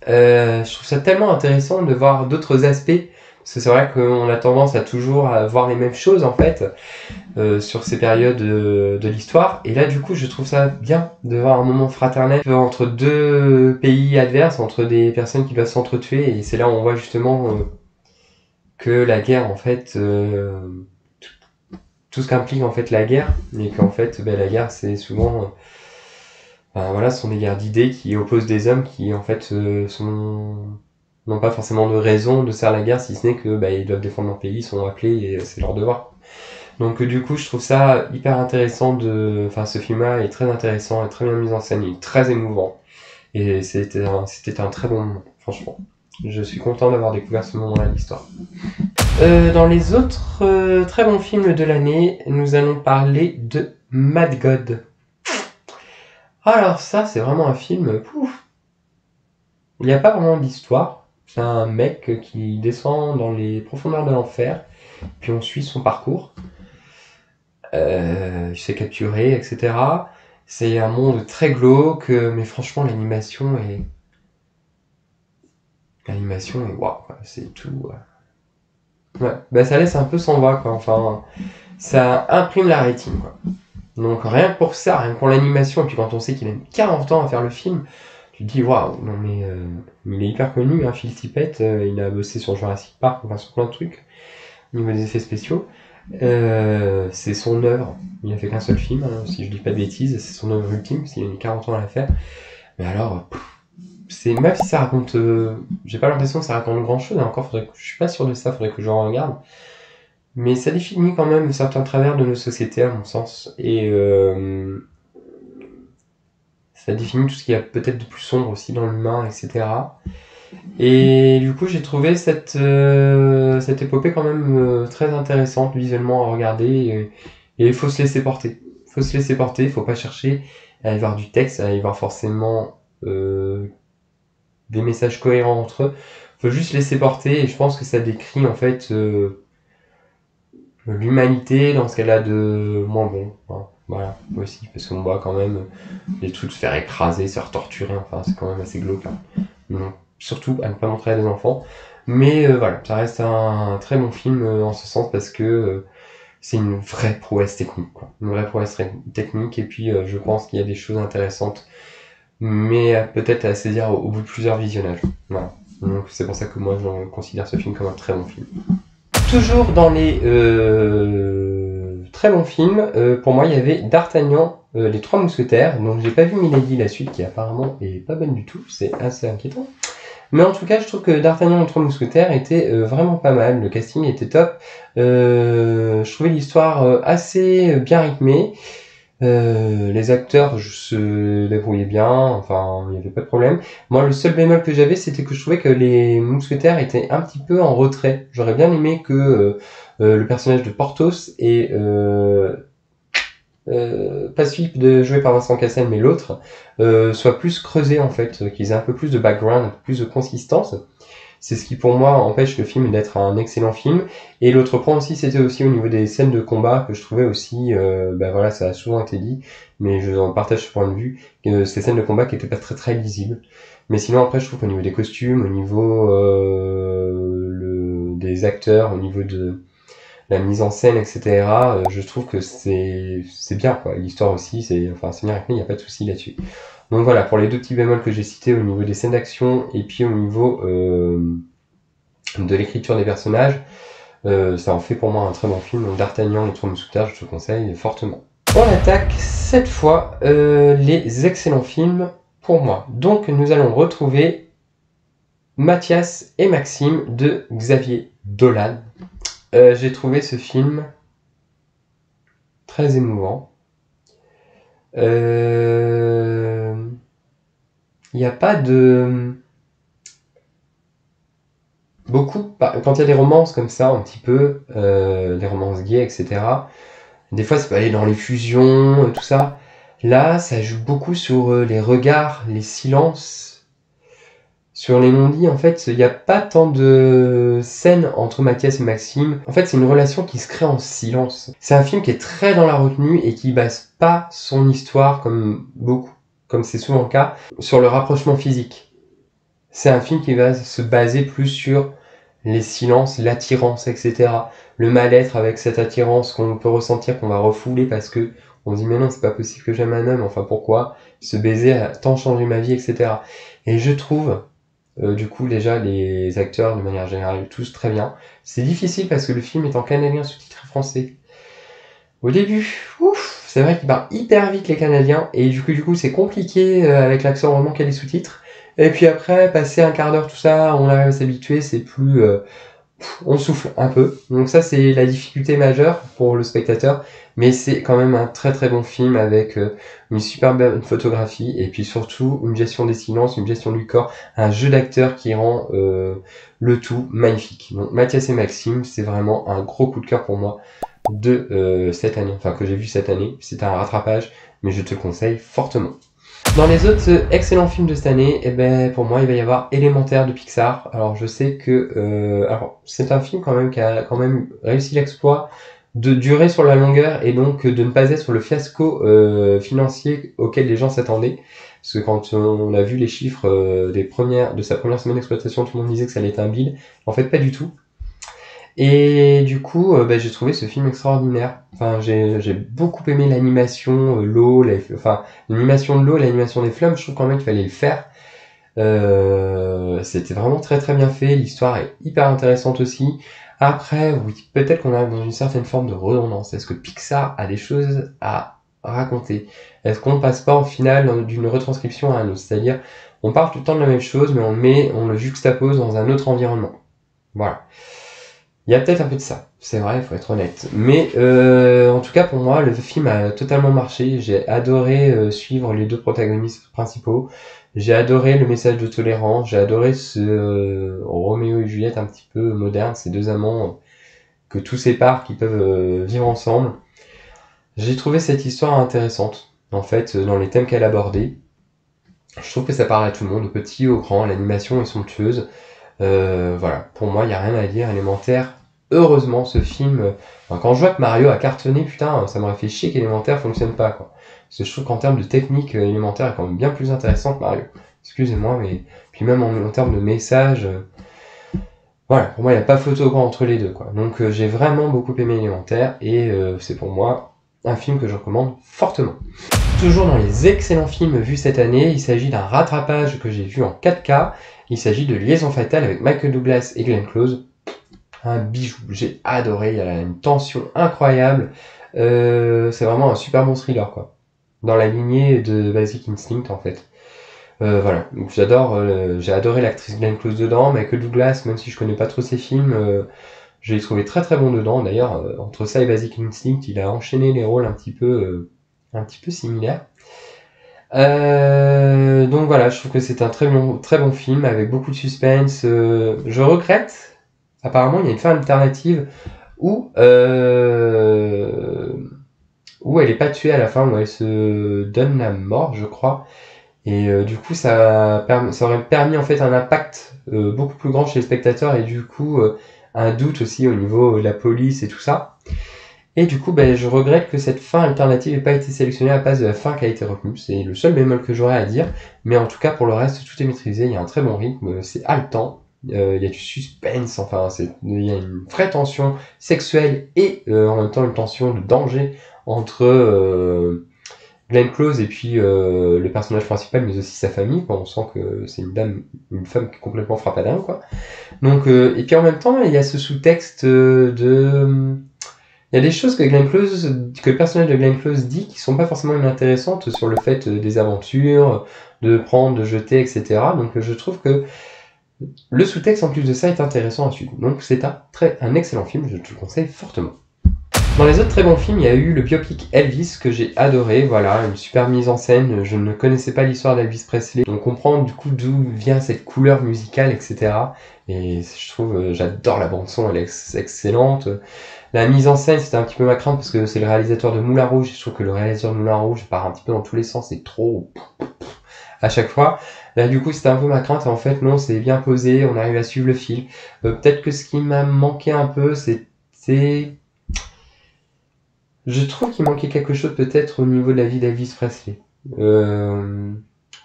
Je trouve ça tellement intéressant de voir d'autres aspects, parce que c'est vrai qu'on a tendance à toujours à voir les mêmes choses en fait sur ces périodes de l'histoire. Et là du coup je trouve ça bien de voir un moment fraternel entre deux pays adverses, entre des personnes qui doivent s'entretuer, et c'est là où on voit justement que la guerre en fait tout ce qu'implique en fait la guerre, et qu'en fait la guerre c'est souvent voilà, ce sont des guerres d'idées qui opposent des hommes qui en fait n'ont pas forcément de raison de faire la guerre, si ce n'est que ils doivent défendre leur pays, ils sont appelés et c'est leur devoir. Donc du coup je trouve ça hyper intéressant ce film-là est très intéressant, est très bien mis en scène, il est très émouvant et c'était un très bon moment, franchement. Je suis content d'avoir découvert ce moment-là de l'histoire. Dans les autres très bons films de l'année, nous allons parler de Mad God. Alors ça, c'est vraiment un film, pouf. Il n'y a pas vraiment d'histoire. C'est un mec qui descend dans les profondeurs de l'enfer, puis on suit son parcours. Il se fait capturer, etc. C'est un monde très glauque, mais franchement l'animation est waouh, c'est tout. Ouais, ça laisse un peu sans voix, quoi. Enfin, ça imprime la rétine, quoi. Donc rien que pour ça, rien que pour l'animation, et puis quand on sait qu'il a mis 40 ans à faire le film, tu te dis waouh, non mais il est hyper connu, hein, Phil Tippett, il a bossé sur Jurassic Park, enfin sur plein de trucs, au niveau des effets spéciaux. C'est son œuvre, il a fait qu'un seul film, hein, si je dis pas de bêtises, c'est son œuvre ultime, s'il a mis 40 ans à la faire. Mais alors, c'est même si ça raconte, j'ai pas l'impression que ça raconte grand chose, encore je suis pas sûr de ça, faudrait que je regarde. Mais ça définit quand même certains travers de nos sociétés, à mon sens, et ça définit tout ce qu'il y a peut-être de plus sombre aussi dans l'humain, etc. Et du coup, j'ai trouvé cette épopée quand même très intéressante visuellement à regarder, et il faut se laisser porter. Il faut se laisser porter, il faut pas chercher à y voir du texte, à y voir forcément des messages cohérents entre eux. Il faut juste laisser porter, et je pense que ça décrit en fait l'humanité dans ce qu'elle a de moins bon. Hein. Voilà, aussi, parce qu'on voit quand même les trucs se faire écraser, se faire torturer, enfin c'est quand même assez glauque. Hein. Donc, surtout à ne pas montrer à des enfants. Mais voilà, ça reste un très bon film en ce sens parce que c'est une vraie prouesse technique. Quoi. Une vraie prouesse technique, et puis je pense qu'il y a des choses intéressantes, mais peut-être à saisir au bout de plusieurs visionnages. Voilà. Donc c'est pour ça que moi je considère ce film comme un très bon film. Toujours dans les très bons films, pour moi il y avait D'Artagnan, les Trois Mousquetaires, donc j'ai pas vu Milady la suite qui apparemment est pas bonne du tout, c'est assez inquiétant. Mais en tout cas je trouve que D'Artagnan et les Trois Mousquetaires était vraiment pas mal, le casting était top, je trouvais l'histoire assez bien rythmée. Les acteurs se débrouillaient bien, enfin il n'y avait pas de problème. Moi le seul bémol que j'avais c'était que je trouvais que les mousquetaires étaient un petit peu en retrait. J'aurais bien aimé que le personnage de Porthos et pas celui joué par Vincent Cassel mais l'autre soit plus creusé en fait, qu'ils aient un peu plus de background, un peu plus de consistance. C'est ce qui pour moi empêche le film d'être un excellent film. Et l'autre point aussi, c'était aussi au niveau des scènes de combat que je trouvais aussi, voilà, ça a souvent été dit, mais je partage ce point de vue, ces scènes de combat qui étaient pas très très lisibles. Mais sinon après je trouve qu'au niveau des costumes, au niveau des acteurs, au niveau de la mise en scène, etc., je trouve que c'est bien quoi. L'histoire aussi, c'est bien rythmé, il n'y a pas de souci là-dessus. Donc voilà, pour les deux petits bémols que j'ai cités au niveau des scènes d'action et puis au niveau de l'écriture des personnages, ça en fait pour moi un très bon film. Donc D'Artagnan, les Trois Mousquetaires, je te conseille fortement. On attaque cette fois les excellents films pour moi. Donc nous allons retrouver Mathias et Maxime de Xavier Dolan. J'ai trouvé ce film très émouvant. Il n'y a pas de... Beaucoup, quand il y a des romances comme ça, un petit peu, des romances gays, etc., des fois ça peut aller dans les fusions, tout ça. Là, ça joue beaucoup sur les regards, les silences, sur les non-dits. En fait, il n'y a pas tant de scènes entre Mathias et Maxime. En fait, c'est une relation qui se crée en silence. C'est un film qui est très dans la retenue et qui base pas son histoire, comme c'est souvent le cas, sur le rapprochement physique. C'est un film qui va se baser plus sur les silences, l'attirance, etc. Le mal-être avec cette attirance qu'on peut ressentir, qu'on va refouler parce que on dit mais non, c'est pas possible que j'aime un homme, enfin pourquoi ce baiser a tant changé ma vie, etc. Et je trouve, du coup déjà les acteurs de manière générale tous très bien. C'est difficile parce que le film est en canadien sous-titré français. Au début, c'est vrai qu'il parle hyper vite les Canadiens et du coup c'est compliqué avec l'accent vraiment qu'il y a les sous-titres. Et puis après, passer un quart d'heure tout ça, on arrive à s'habituer, c'est plus... on souffle un peu. Donc ça, c'est la difficulté majeure pour le spectateur. Mais c'est quand même un très très bon film avec une super belle photographie et puis surtout une gestion des silences, une gestion du corps, un jeu d'acteur qui rend le tout magnifique. Donc Mathias et Maxime, c'est vraiment un gros coup de cœur pour moi de cette année, enfin que j'ai vu cette année. C'était un rattrapage, mais je te le conseille fortement. Dans les autres excellents films de cette année, pour moi, il va y avoir Élémentaire de Pixar. Alors, je sais que, c'est un film quand même qui a quand même réussi l'exploit de durer sur la longueur et donc de ne pas être sur le fiasco financier auquel les gens s'attendaient. Parce que quand on a vu les chiffres de sa première semaine d'exploitation, tout le monde disait que ça allait être un bide. En fait, pas du tout. Et du coup, j'ai trouvé ce film extraordinaire. Enfin, j'ai beaucoup aimé l'animation, l'eau, l'animation de l'eau, l'animation des flammes. Je trouve quand même qu'il fallait le faire. C'était vraiment très très bien fait. L'histoire est hyper intéressante aussi. Après, oui, peut-être qu'on arrive dans une certaine forme de redondance. Est-ce que Pixar a des choses à raconter? Est-ce qu'on ne passe pas au final d'une retranscription à un autre? C'est-à-dire, on parle tout le temps de la même chose, mais on le juxtapose dans un autre environnement. Voilà. Il y a peut-être un peu de ça, c'est vrai, il faut être honnête. Mais en tout cas, pour moi, le film a totalement marché. J'ai adoré suivre les deux protagonistes principaux. J'ai adoré le message de tolérance. J'ai adoré ce Roméo et Juliette un petit peu moderne, ces deux amants que tout sépare, qui peuvent vivre ensemble. J'ai trouvé cette histoire intéressante, en fait, dans les thèmes qu'elle abordait. Je trouve que ça parle à tout le monde, au petit, au grand. L'animation est somptueuse. Voilà, pour moi, il n'y a rien à dire. Élémentaire, heureusement, ce film... quand je vois que Mario a cartonné, putain, ça m'aurait fait chier qu'Élémentaire fonctionne pas, quoi. Parce que je trouve qu'en termes de technique, Élémentaire est quand même bien plus intéressant que Mario. Excusez-moi, mais... Puis même en termes de message... Voilà, pour moi, il n'y a pas photo quoi entre les deux, quoi. Donc j'ai vraiment beaucoup aimé Élémentaire, et c'est pour moi un film que je recommande fortement. Toujours dans les excellents films vus cette année, il s'agit d'un rattrapage que j'ai vu en 4K. Il s'agit de Liaison fatale avec Michael Douglas et Glenn Close. Un bijou, j'ai adoré, il y a une tension incroyable. C'est vraiment un super bon thriller, quoi. Dans la lignée de Basic Instinct, en fait. Voilà, donc j'ai adoré l'actrice Glenn Close dedans. Michael Douglas, même si je connais pas trop ses films, je l'ai trouvé très très bon dedans. D'ailleurs, entre ça et Basic Instinct, il a enchaîné les rôles un petit peu similaires. Donc voilà, je trouve que c'est un très bon film avec beaucoup de suspense. Je regrette, apparemment il y a une fin alternative où elle est pas tuée à la fin, où elle se donne la mort, je crois. Et du coup, ça aurait permis en fait un impact beaucoup plus grand chez les spectateurs et du coup un doute aussi au niveau de la police et tout ça. Et du coup, ben, je regrette que cette fin alternative n'ait pas été sélectionnée à la place de la fin qui a été retenue. C'est le seul bémol que j'aurais à dire. Mais en tout cas, pour le reste, tout est maîtrisé. Il y a un très bon rythme, c'est haletant. Il y a du suspense, enfin, il y a une vraie tension sexuelle et en même temps une tension de danger entre Glenn Close et puis le personnage principal, mais aussi sa famille. Quoi. On sent que c'est une femme qui est complètement frappadingue, quoi. Donc, et puis en même temps, il y a ce sous-texte il y a des choses que le personnage de Glenn Close dit qui sont pas forcément inintéressantes sur le fait des aventures, de prendre, de jeter, etc. Donc je trouve que le sous-texte en plus de ça est intéressant à suivre. Donc c'est un excellent film, je te le conseille fortement. Dans les autres très bons films, il y a eu le biopic Elvis que j'ai adoré, voilà, une super mise en scène. Je ne connaissais pas l'histoire d'Elvis Presley, on comprend du coup d'où vient cette couleur musicale, etc. Et je trouve, j'adore la bande son, elle est excellente. La mise en scène, c'était un petit peu ma crainte parce que c'est le réalisateur de Moulin Rouge. Je trouve que le réalisateur de Moulin Rouge part un petit peu dans tous les sens, c'est trop à chaque fois. Là, du coup, c'était un peu ma crainte. Et en fait, non, c'est bien posé, on arrive à suivre le fil. Peut-être que ce qui m'a manqué un peu, je trouve qu'il manquait quelque chose peut-être au niveau de la vie d'Elvis Presley. On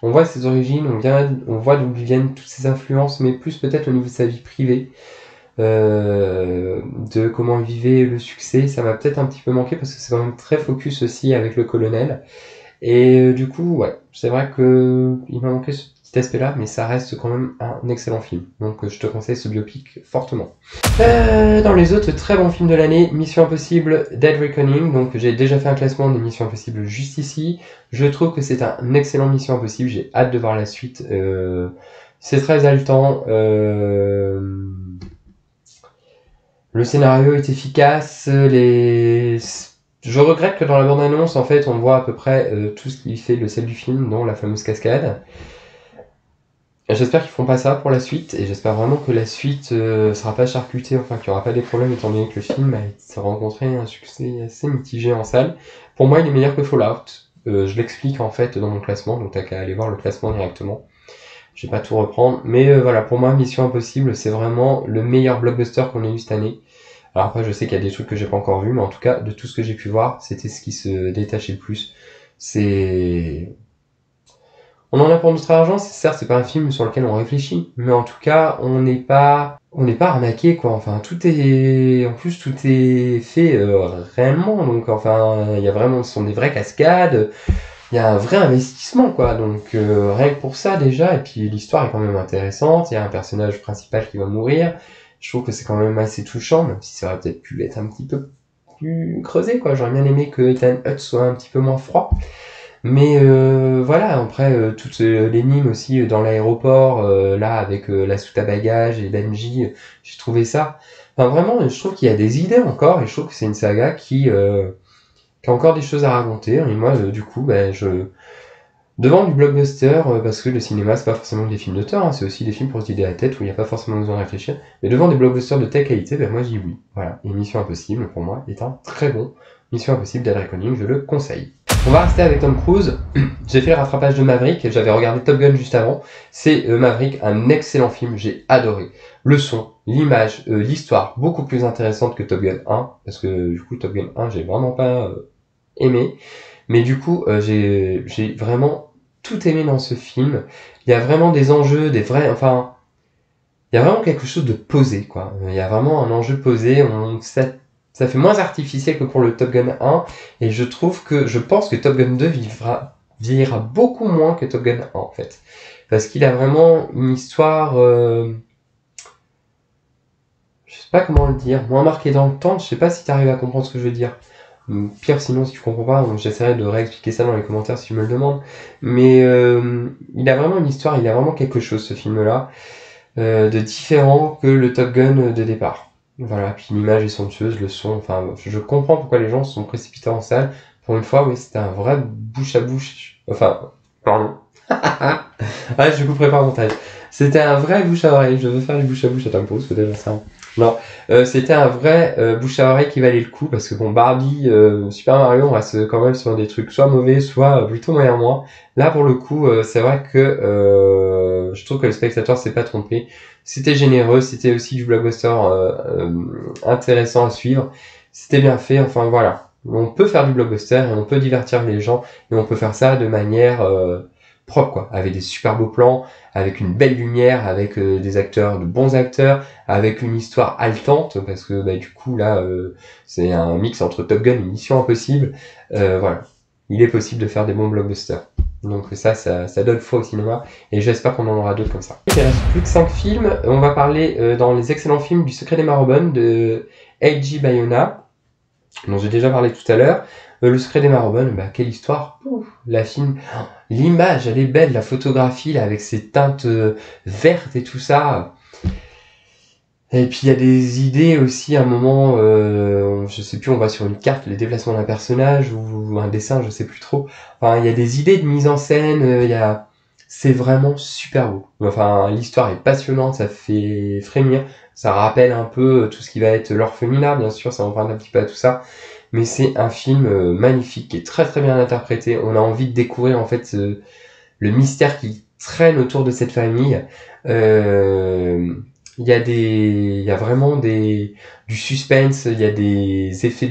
voit ses origines, on voit d'où viennent toutes ses influences, mais plus peut-être au niveau de sa vie privée. De comment il vivait le succès, ça m'a peut-être un petit peu manqué parce que c'est quand même très focus aussi avec le colonel. Et du coup, ouais, c'est vrai que il m'a manqué ce petit aspect-là, mais ça reste quand même un excellent film. Donc je te conseille ce biopic fortement. Dans les autres très bons films de l'année, Mission Impossible, Dead Reckoning. Donc j'ai déjà fait un classement des Missions Impossibles juste ici. Je trouve que c'est un excellent Mission Impossible. J'ai hâte de voir la suite. C'est très haletant. Le scénario est efficace, je regrette que dans la bande-annonce, en fait, on voit à peu près tout ce qui fait le sel du film, dont la fameuse cascade. J'espère qu'ils feront pas ça pour la suite, et j'espère vraiment que la suite sera pas charcutée, enfin qu'il y aura pas des problèmes, étant donné que le film a rencontré un succès assez mitigé en salle. Pour moi, il est meilleur que Fallout. Je l'explique en fait dans mon classement, donc t'as qu'à aller voir le classement directement. Je vais pas tout reprendre, mais voilà, pour moi, Mission Impossible, c'est vraiment le meilleur blockbuster qu'on ait eu cette année. Alors après, je sais qu'il y a des trucs que j'ai pas encore vus, mais en tout cas, de tout ce que j'ai pu voir, c'était ce qui se détachait le plus. On en a pour notre argent, certes, c'est pas un film sur lequel on réfléchit, mais en tout cas, on n'est pas arnaqué, quoi. Enfin, en plus, tout est fait réellement, donc enfin, il y a vraiment, ce sont des vraies cascades. Il y a un vrai investissement, quoi. Donc rien que pour ça déjà, et puis l'histoire est quand même intéressante. Il y a un personnage principal qui va mourir. Je trouve que c'est quand même assez touchant, même si ça aurait peut-être pu être un petit peu plus creusé, quoi. J'aurais bien aimé que Ethan Hutt soit un petit peu moins froid. Mais voilà, après toute l'énigme aussi dans l'aéroport, là avec la soute à bagages et Benji, j'ai trouvé ça. Enfin vraiment, je trouve qu'il y a des idées encore, et je trouve que c'est une saga qui a encore des choses à raconter. Et moi, du coup, devant du blockbuster, parce que le cinéma, c'est pas forcément des films d'auteur, hein, c'est aussi des films pour se vider la tête où il n'y a pas forcément besoin de réfléchir. Mais devant des blockbusters de telle qualité, moi, je dis oui. Voilà. Et Mission Impossible, pour moi, est un très bon Mission Impossible Dead Reckoning, je le conseille. On va rester avec Tom Cruise. J'ai fait le rattrapage de Maverick, j'avais regardé Top Gun juste avant. C'est Maverick, un excellent film, j'ai adoré. Le son, l'image, l'histoire, beaucoup plus intéressante que Top Gun 1, parce que du coup Top Gun 1, j'ai vraiment pas aimé. Mais du coup, j'ai vraiment tout aimé dans ce film. Il y a vraiment des enjeux, il y a vraiment quelque chose de posé, quoi. Il y a vraiment un enjeu posé. Ça fait moins artificiel que pour le Top Gun 1, et je pense que Top Gun 2 vieillira beaucoup moins que Top Gun 1, en fait. Parce qu'il a vraiment une histoire, je sais pas comment le dire, moins marquée dans le temps. Je sais pas si tu arrives à comprendre ce que je veux dire. Pire, sinon, si tu comprends pas, j'essaierai de réexpliquer ça dans les commentaires si tu me le demandes. Mais il a vraiment une histoire, il a vraiment quelque chose, ce film-là, de différent que le Top Gun de départ. Voilà, puis l'image est somptueuse, le son, enfin, je comprends pourquoi les gens se sont précipités en salle. Pour une fois, oui, c'était un vrai bouche à bouche. Enfin, pardon. Ouais, je couperai pas au montage. C'était un vrai bouche à oreille. Je veux faire du bouche à bouche à Tom Cruise, déjà ça. Non, c'était un vrai bouche à oreille qui valait le coup parce que bon, Barbie, Super Mario, on reste quand même sur des trucs soit mauvais, soit plutôt moyen moins. Là, pour le coup, c'est vrai que je trouve que le spectateur s'est pas trompé. C'était généreux, c'était aussi du blockbuster intéressant à suivre. C'était bien fait, enfin voilà. On peut faire du blockbuster et on peut divertir les gens et on peut faire ça de manière propre, quoi, avec des super beaux plans, avec une belle lumière, avec des acteurs, de bons acteurs, avec une histoire haletante, parce que bah, du coup là, c'est un mix entre Top Gun et Mission Impossible. Voilà, il est possible de faire des bons blockbusters. Donc ça donne foi au cinéma, et j'espère qu'on en aura d'autres comme ça. Il reste plus que 5 films. On va parler dans les excellents films du Secret des Marrowbone de Eiji Bayona, dont j'ai déjà parlé tout à l'heure. Le Secret des Marrowbone, bah, quelle histoire. Ouf, la film, l'image, elle est belle, la photographie là, avec ses teintes vertes et tout ça. Et puis il y a des idées aussi, à un moment, je sais plus, on va sur une carte, les déplacements d'un personnage ou un dessin, je sais plus trop. Enfin, il y a des idées de mise en scène, c'est vraiment super beau. Enfin, l'histoire est passionnante, ça fait frémir, ça rappelle un peu tout ce qui va être l'orphelinat, bien sûr, ça emprunte un petit peu à tout ça. Mais c'est un film magnifique, qui est très très bien interprété. On a envie de découvrir en fait le mystère qui traîne autour de cette famille. Euh, il y a vraiment du suspense, il y a des effets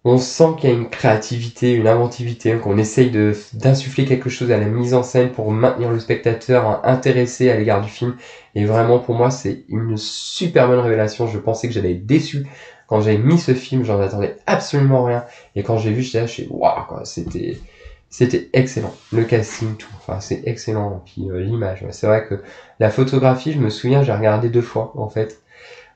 on sent qu'il y a une créativité, une inventivité, qu'on essaye d'insuffler quelque chose à la mise en scène pour maintenir le spectateur intéressé à l'égard du film. Et vraiment, pour moi, c'est une super bonne révélation. Je pensais que j'allais être déçu quand j'avais mis ce film, j'en attendais absolument rien. Et quand j'ai vu, j'étais là, je suis waouh, quoi, c'était excellent. Le casting, tout. Enfin, c'est excellent. Puis l'image. Ouais. C'est vrai que la photographie, je me souviens, j'ai regardé 2 fois, en fait.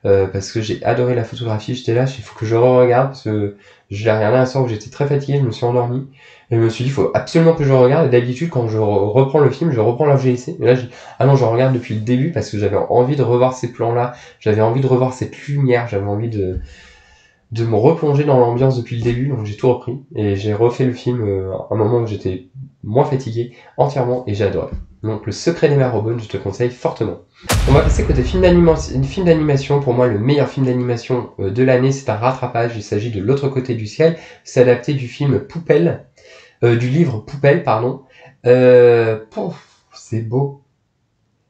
Parce que j'ai adoré la photographie. J'étais là, il faut que je re-regarde. Parce que je l'ai regardé un soir où j'étais très fatigué, je me suis endormi. Et je me suis dit, il faut absolument que je regarde. Et d'habitude, quand je reprends le film, je reprends là où j'ai laissé. Mais là, ah non, je regarde depuis le début parce que j'avais envie de revoir ces plans-là. J'avais envie de revoir cette lumière. J'avais envie de me replonger dans l'ambiance depuis le début, donc j'ai tout repris et j'ai refait le film à un moment où j'étais moins fatigué entièrement et j'ai adoré. Donc Le Secret des Marrowbone, je te conseille fortement. On va passer côté film d'animation. Pour moi, le meilleur film d'animation de l'année, c'est un rattrapage. Il s'agit de L'autre côté du ciel. C'est adapté du film Poupelle, du livre Poupelle, pardon. C'est beau.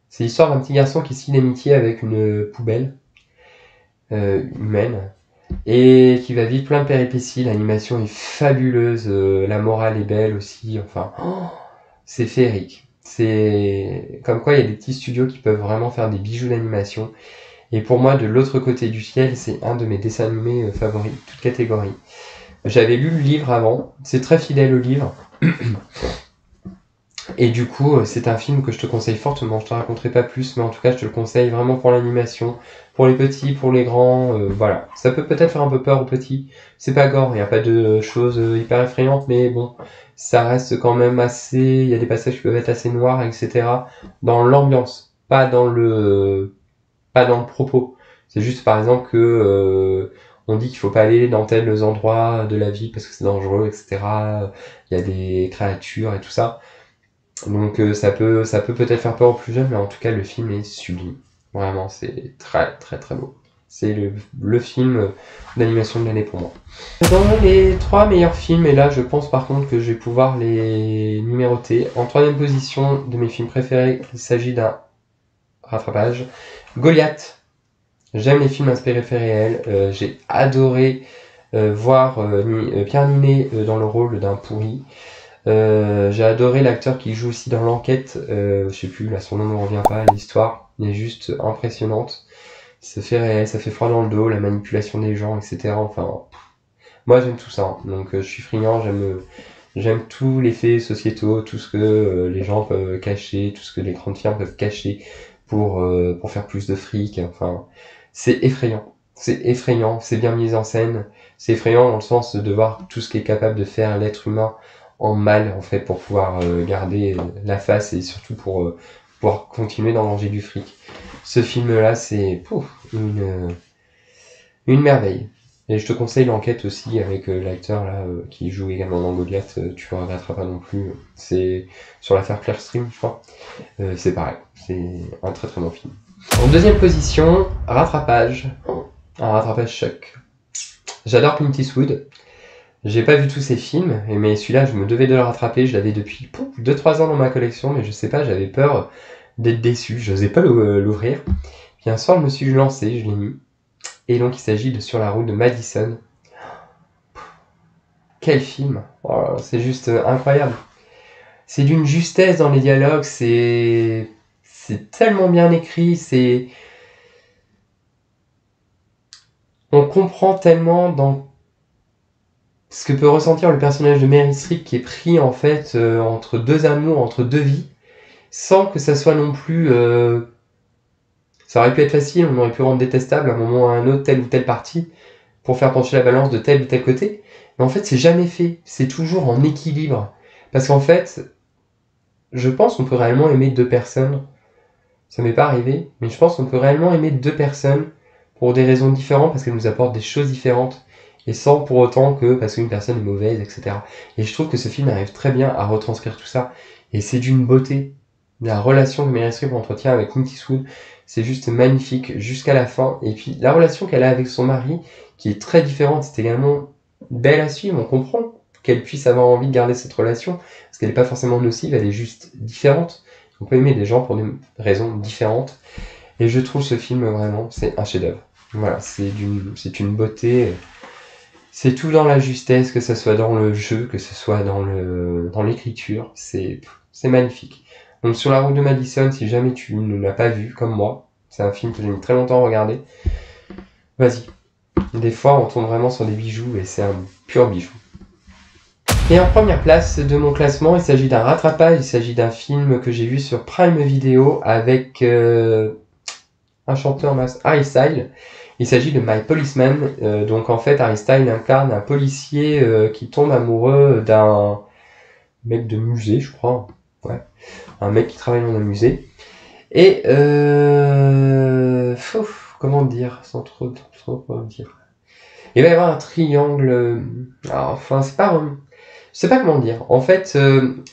C'est l'histoire d'un petit garçon qui signe d'amitié avec une poubelle humaine et qui va vivre plein de péripéties. L'animation est fabuleuse, la morale est belle aussi, enfin, c'est féerique. C'est comme quoi il y a des petits studios qui peuvent vraiment faire des bijoux d'animation. Et pour moi, De l'autre côté du ciel, c'est un de mes dessins animés favoris, toute catégorie. J'avais lu le livre avant, c'est très fidèle au livre. Et du coup, c'est un film que je te conseille fortement. Je te raconterai pas plus, mais en tout cas, je te le conseille vraiment pour l'animation, pour les petits, pour les grands. Voilà. Ça peut peut-être faire un peu peur aux petits. C'est pas gore, il n'y a pas de choses hyper effrayantes, mais bon, ça reste quand même assez. Il y a des passages qui peuvent être assez noirs, etc. Dans l'ambiance, pas dans le propos. C'est juste par exemple que on dit qu'il faut pas aller dans tels endroits de la ville parce que c'est dangereux, etc. Il y a des créatures et tout ça. Donc ça peut peut-être faire peur aux plus jeunes, mais en tout cas le film est sublime. Vraiment, c'est très très très beau. C'est le film d'animation de l'année pour moi. Dans les 3 meilleurs films, et là je pense par contre que je vais pouvoir les numéroter. En 3e position de mes films préférés, il s'agit d'un rattrapage. Goliath. J'aime les films inspirés de faits réels. J'ai adoré voir Pierre Ninet dans le rôle d'un pourri. J'ai adoré l'acteur qui joue aussi dans l'enquête, je sais plus, là son nom ne me revient pas, l'histoire est juste impressionnante. Ça fait réel, ça fait froid dans le dos, la manipulation des gens, etc. Enfin, moi j'aime tout ça, hein. Donc je suis friand, j'aime tous les faits sociétaux, tout ce que les gens peuvent cacher, tout ce que les grandes firmes peuvent cacher pour faire plus de fric. Enfin, c'est effrayant. C'est effrayant, c'est bien mis en scène. C'est effrayant dans le sens de voir tout ce qu'est capable de faire l'être humain en mal, en fait, pour pouvoir garder la face et surtout pour pouvoir continuer d'engranger du fric. Ce film-là, c'est une merveille. Et je te conseille l'enquête aussi avec l'acteur là qui joue également dans Goliath, tu le regretteras pas non plus. C'est sur l'affaire Clearstream, je crois. C'est pareil, c'est un très très bon film. En deuxième position, Rattrapage. Un rattrapage choc. J'adore Clint Eastwood. J'ai pas vu tous ses films, mais celui-là, je me devais de le rattraper. Je l'avais depuis 2-3 ans dans ma collection, mais je sais pas, j'avais peur d'être déçu. Je n'osais pas l'ouvrir. Puis un soir, je me suis lancé, je l'ai mis. Et donc, il s'agit de Sur la route de Madison. Quel film! Oh, c'est juste incroyable. C'est d'une justesse dans les dialogues, c'est tellement bien écrit, on comprend tellement dans ce que peut ressentir le personnage de Meryl Streep qui est pris en fait entre deux amours, entre deux vies, sans que ça soit non plus... ça aurait pu être facile, on aurait pu rendre détestable à un moment ou à un autre telle ou telle partie pour faire pencher la balance de tel ou tel côté. Mais en fait, c'est jamais fait, c'est toujours en équilibre. Parce qu'en fait, je pense qu'on peut réellement aimer deux personnes. Ça m'est pas arrivé, mais je pense qu'on peut réellement aimer deux personnes pour des raisons différentes, parce qu'elles nous apportent des choses différentes, et sans pour autant que parce qu'une personne est mauvaise, etc. Et je trouve que ce film arrive très bien à retranscrire tout ça, et c'est d'une beauté. La relation que Meryl Streep entretient avec Clint Eastwood, c'est juste magnifique jusqu'à la fin. Et puis la relation qu'elle a avec son mari, qui est très différente, c'est également belle à suivre. On comprend qu'elle puisse avoir envie de garder cette relation, parce qu'elle n'est pas forcément nocive, elle est juste différente. On peut aimer des gens pour des raisons différentes. Et je trouve ce film vraiment, c'est un chef-d'œuvre. Voilà, c'est une beauté. C'est tout dans la justesse, que ce soit dans le jeu, que ce soit dans l'écriture. C'est magnifique. Donc Sur la route de Madison, si jamais tu ne l'as pas vu, comme moi, c'est un film que j'ai mis très longtemps à regarder. Vas-y. Des fois, on tombe vraiment sur des bijoux et c'est un pur bijou. Et en première place de mon classement, il s'agit d'un rattrapage, il s'agit d'un film que j'ai vu sur Prime Video avec un chanteur Harry Styles. Il s'agit de My Policeman. Donc en fait, Harry Styles incarne un policier qui tombe amoureux d'un mec de musée, je crois. Ouais, un mec qui travaille dans un musée. Et comment dire, sans trop dire. Il va y avoir un triangle. Enfin, c'est pas. Je sais pas comment dire. En fait,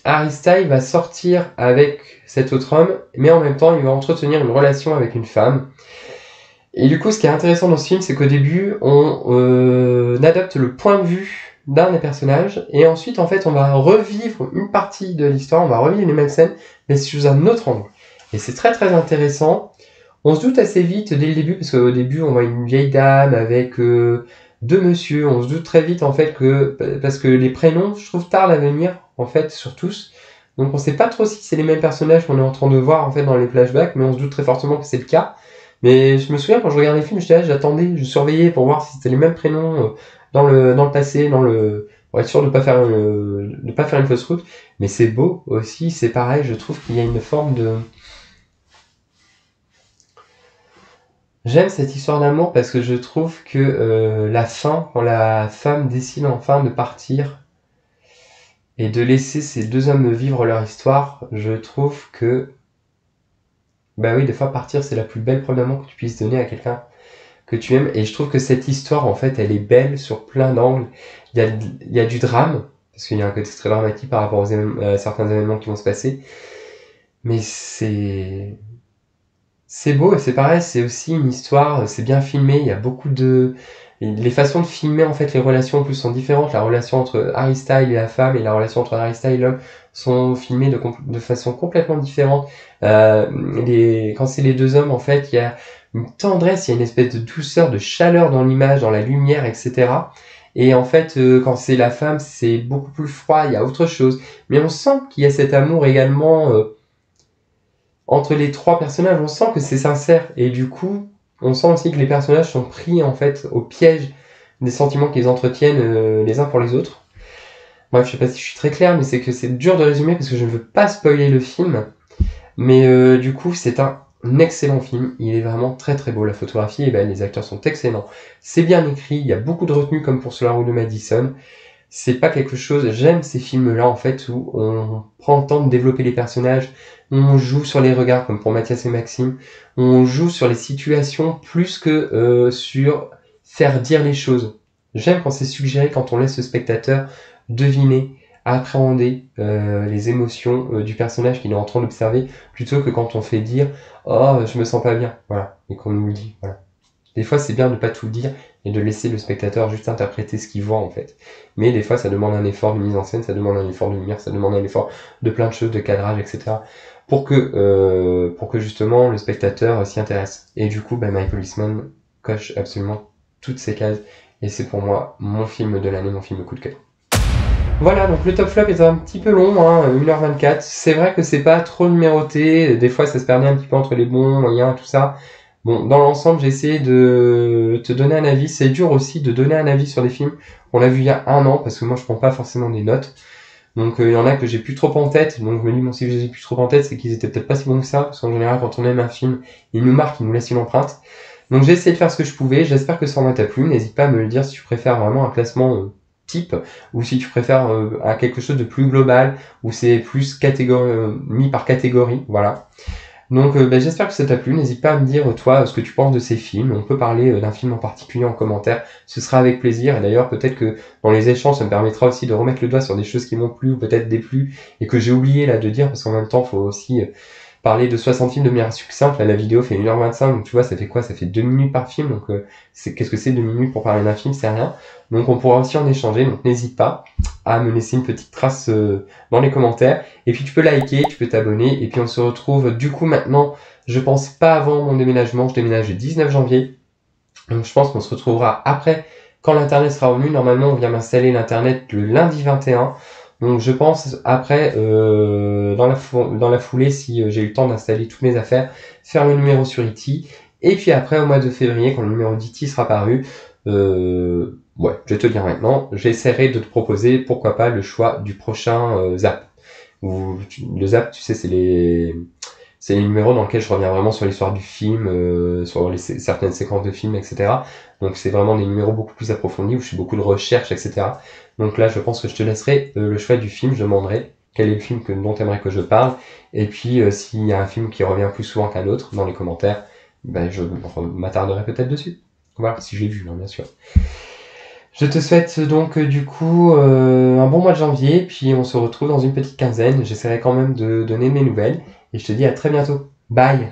Harry Styles va sortir avec cet autre homme, mais en même temps, il va entretenir une relation avec une femme. Et du coup, ce qui est intéressant dans ce film, c'est qu'au début, on adopte le point de vue d'un des personnages, et ensuite, en fait, on va revivre une partie de l'histoire, on va revivre les mêmes scènes, mais sous un autre angle. Et c'est très très intéressant. On se doute assez vite dès le début, parce qu'au début, on voit une vieille dame avec deux messieurs. On se doute très vite, en fait, parce que les prénoms, je trouve, tardent à venir, en fait, sur tous. Donc on sait pas trop si c'est les mêmes personnages qu'on est en train de voir, en fait, dans les flashbacks, mais on se doute très fortement que c'est le cas. Mais je me souviens, quand je regardais le film, j'attendais, je surveillais pour voir si c'était les mêmes prénoms dans le passé, pour être sûr de pas faire une fausse route. Mais c'est beau aussi, c'est pareil, je trouve qu'il y a une forme de... J'aime cette histoire d'amour parce que je trouve que la fin, quand la femme décide enfin de partir et de laisser ces deux hommes vivre leur histoire, je trouve que, bah oui, des fois partir c'est la plus belle preuve d'amour que tu puisses donner à quelqu'un que tu aimes. Et je trouve que cette histoire, en fait, elle est belle sur plein d'angles. Il y a du drame, parce qu'il y a un côté très dramatique par rapport à certains événements qui vont se passer. Mais c'est beau et c'est pareil, c'est aussi une histoire, c'est bien filmé, il y a beaucoup de... Les façons de filmer, en fait, les relations en plus sont différentes. La relation entre Harry Styles et la femme et la relation entre Harry Styles et l'homme sont filmées de façon complètement différente. Quand c'est les deux hommes, en fait, il y a une tendresse, il y a une espèce de douceur, de chaleur dans l'image, dans la lumière, etc. Et en fait, quand c'est la femme, c'est beaucoup plus froid, il y a autre chose. Mais on sent qu'il y a cet amour également entre les trois personnages, on sent que c'est sincère. Et du coup, on sent aussi que les personnages sont pris en fait au piège des sentiments qu'ils entretiennent les uns pour les autres. Bref, je sais pas si je suis très clair, mais c'est que c'est dur de résumer parce que je ne veux pas spoiler le film. Mais du coup, c'est un excellent film. Il est vraiment très très beau. La photographie est belle, les acteurs sont excellents. C'est bien écrit, il y a beaucoup de retenue comme pour Sur la route de Madison. C'est pas quelque chose... J'aime ces films-là, en fait, où on prend le temps de développer les personnages, on joue sur les regards, comme pour Mathias et Maxime, on joue sur les situations plus que sur faire dire les choses. J'aime quand c'est suggéré, quand on laisse le spectateur deviner appréhender les émotions du personnage qu'il est en train d'observer, plutôt que quand on fait dire « Oh, je me sens pas bien », voilà, et qu'on nous le dit, voilà. Des fois, c'est bien de pas tout dire et de laisser le spectateur juste interpréter ce qu'il voit, en fait. Mais des fois, ça demande un effort de mise en scène, ça demande un effort de lumière, ça demande un effort de plein de choses, de cadrage, etc. Pour que justement, le spectateur s'y intéresse. Et du coup, My Policeman coche absolument toutes ces cases. Et c'est pour moi mon film de l'année, mon film coup de cœur. Voilà, donc le top flop est un petit peu long, 1h24. C'est vrai que c'est pas trop numéroté, des fois ça se perdait un petit peu entre les bons, moyens, tout ça. Bon, dans l'ensemble, j'ai essayé de te donner un avis. C'est dur aussi de donner un avis sur des films qu'on a vus il y a un an, parce que moi je prends pas forcément des notes. Donc il y en a que j'ai plus trop en tête, donc je me dis bon, si je les ai plus trop en tête, c'est qu'ils étaient peut-être pas si bons que ça, parce qu'en général quand on aime un film, il nous marque, il nous laisse une empreinte. Donc j'ai essayé de faire ce que je pouvais, j'espère que ça en t'a plu, n'hésite pas à me le dire si tu préfères vraiment un classement type, ou si tu préfères à quelque chose de plus global, où c'est plus mis par catégorie, voilà. Donc j'espère que ça t'a plu, n'hésite pas à me dire toi ce que tu penses de ces films, on peut parler d'un film en particulier en commentaire, ce sera avec plaisir, et d'ailleurs peut-être que dans les échanges ça me permettra aussi de remettre le doigt sur des choses qui m'ont plu ou peut-être déplu, et que j'ai oublié là de dire, parce qu'en même temps faut aussi parler de 60 films de manière succincte, là la vidéo fait 1h25, donc tu vois ça fait quoi, ça fait 2 minutes par film, donc qu'est-ce que c'est 2 minutes pour parler d'un film, c'est rien, donc on pourra aussi en échanger, donc n'hésite pas à me laisser une petite trace dans les commentaires, et puis tu peux liker, tu peux t'abonner, et puis on se retrouve du coup maintenant, je pense pas avant mon déménagement, je déménage le 19 janvier, donc je pense qu'on se retrouvera après, quand l'internet sera revenu, normalement on vient m'installer l'internet le lundi 21, donc je pense après, dans la foulée, si j'ai eu le temps d'installer toutes mes affaires, faire le numéro sur E.T. Et puis après, au mois de février, quand le numéro d'E.T. sera paru, ouais, je vais te le dire maintenant, j'essaierai de te proposer, pourquoi pas, le choix du prochain Zap. Le Zap, tu sais, c'est les numéros dans lesquels je reviens vraiment sur l'histoire du film, sur certaines séquences de films, etc. Donc c'est vraiment des numéros beaucoup plus approfondis, où je fais beaucoup de recherches, etc. Donc là, je pense que je te laisserai le choix du film, je demanderai quel est le film dont tu aimerais que je parle, et puis s'il y a un film qui revient plus souvent qu'un autre, dans les commentaires, je m'attarderai peut-être dessus. Voilà, si j'ai vu, bien sûr. Je te souhaite donc du coup un bon mois de janvier, puis on se retrouve dans une petite quinzaine. J'essaierai quand même de donner mes nouvelles, et je te dis à très bientôt. Bye!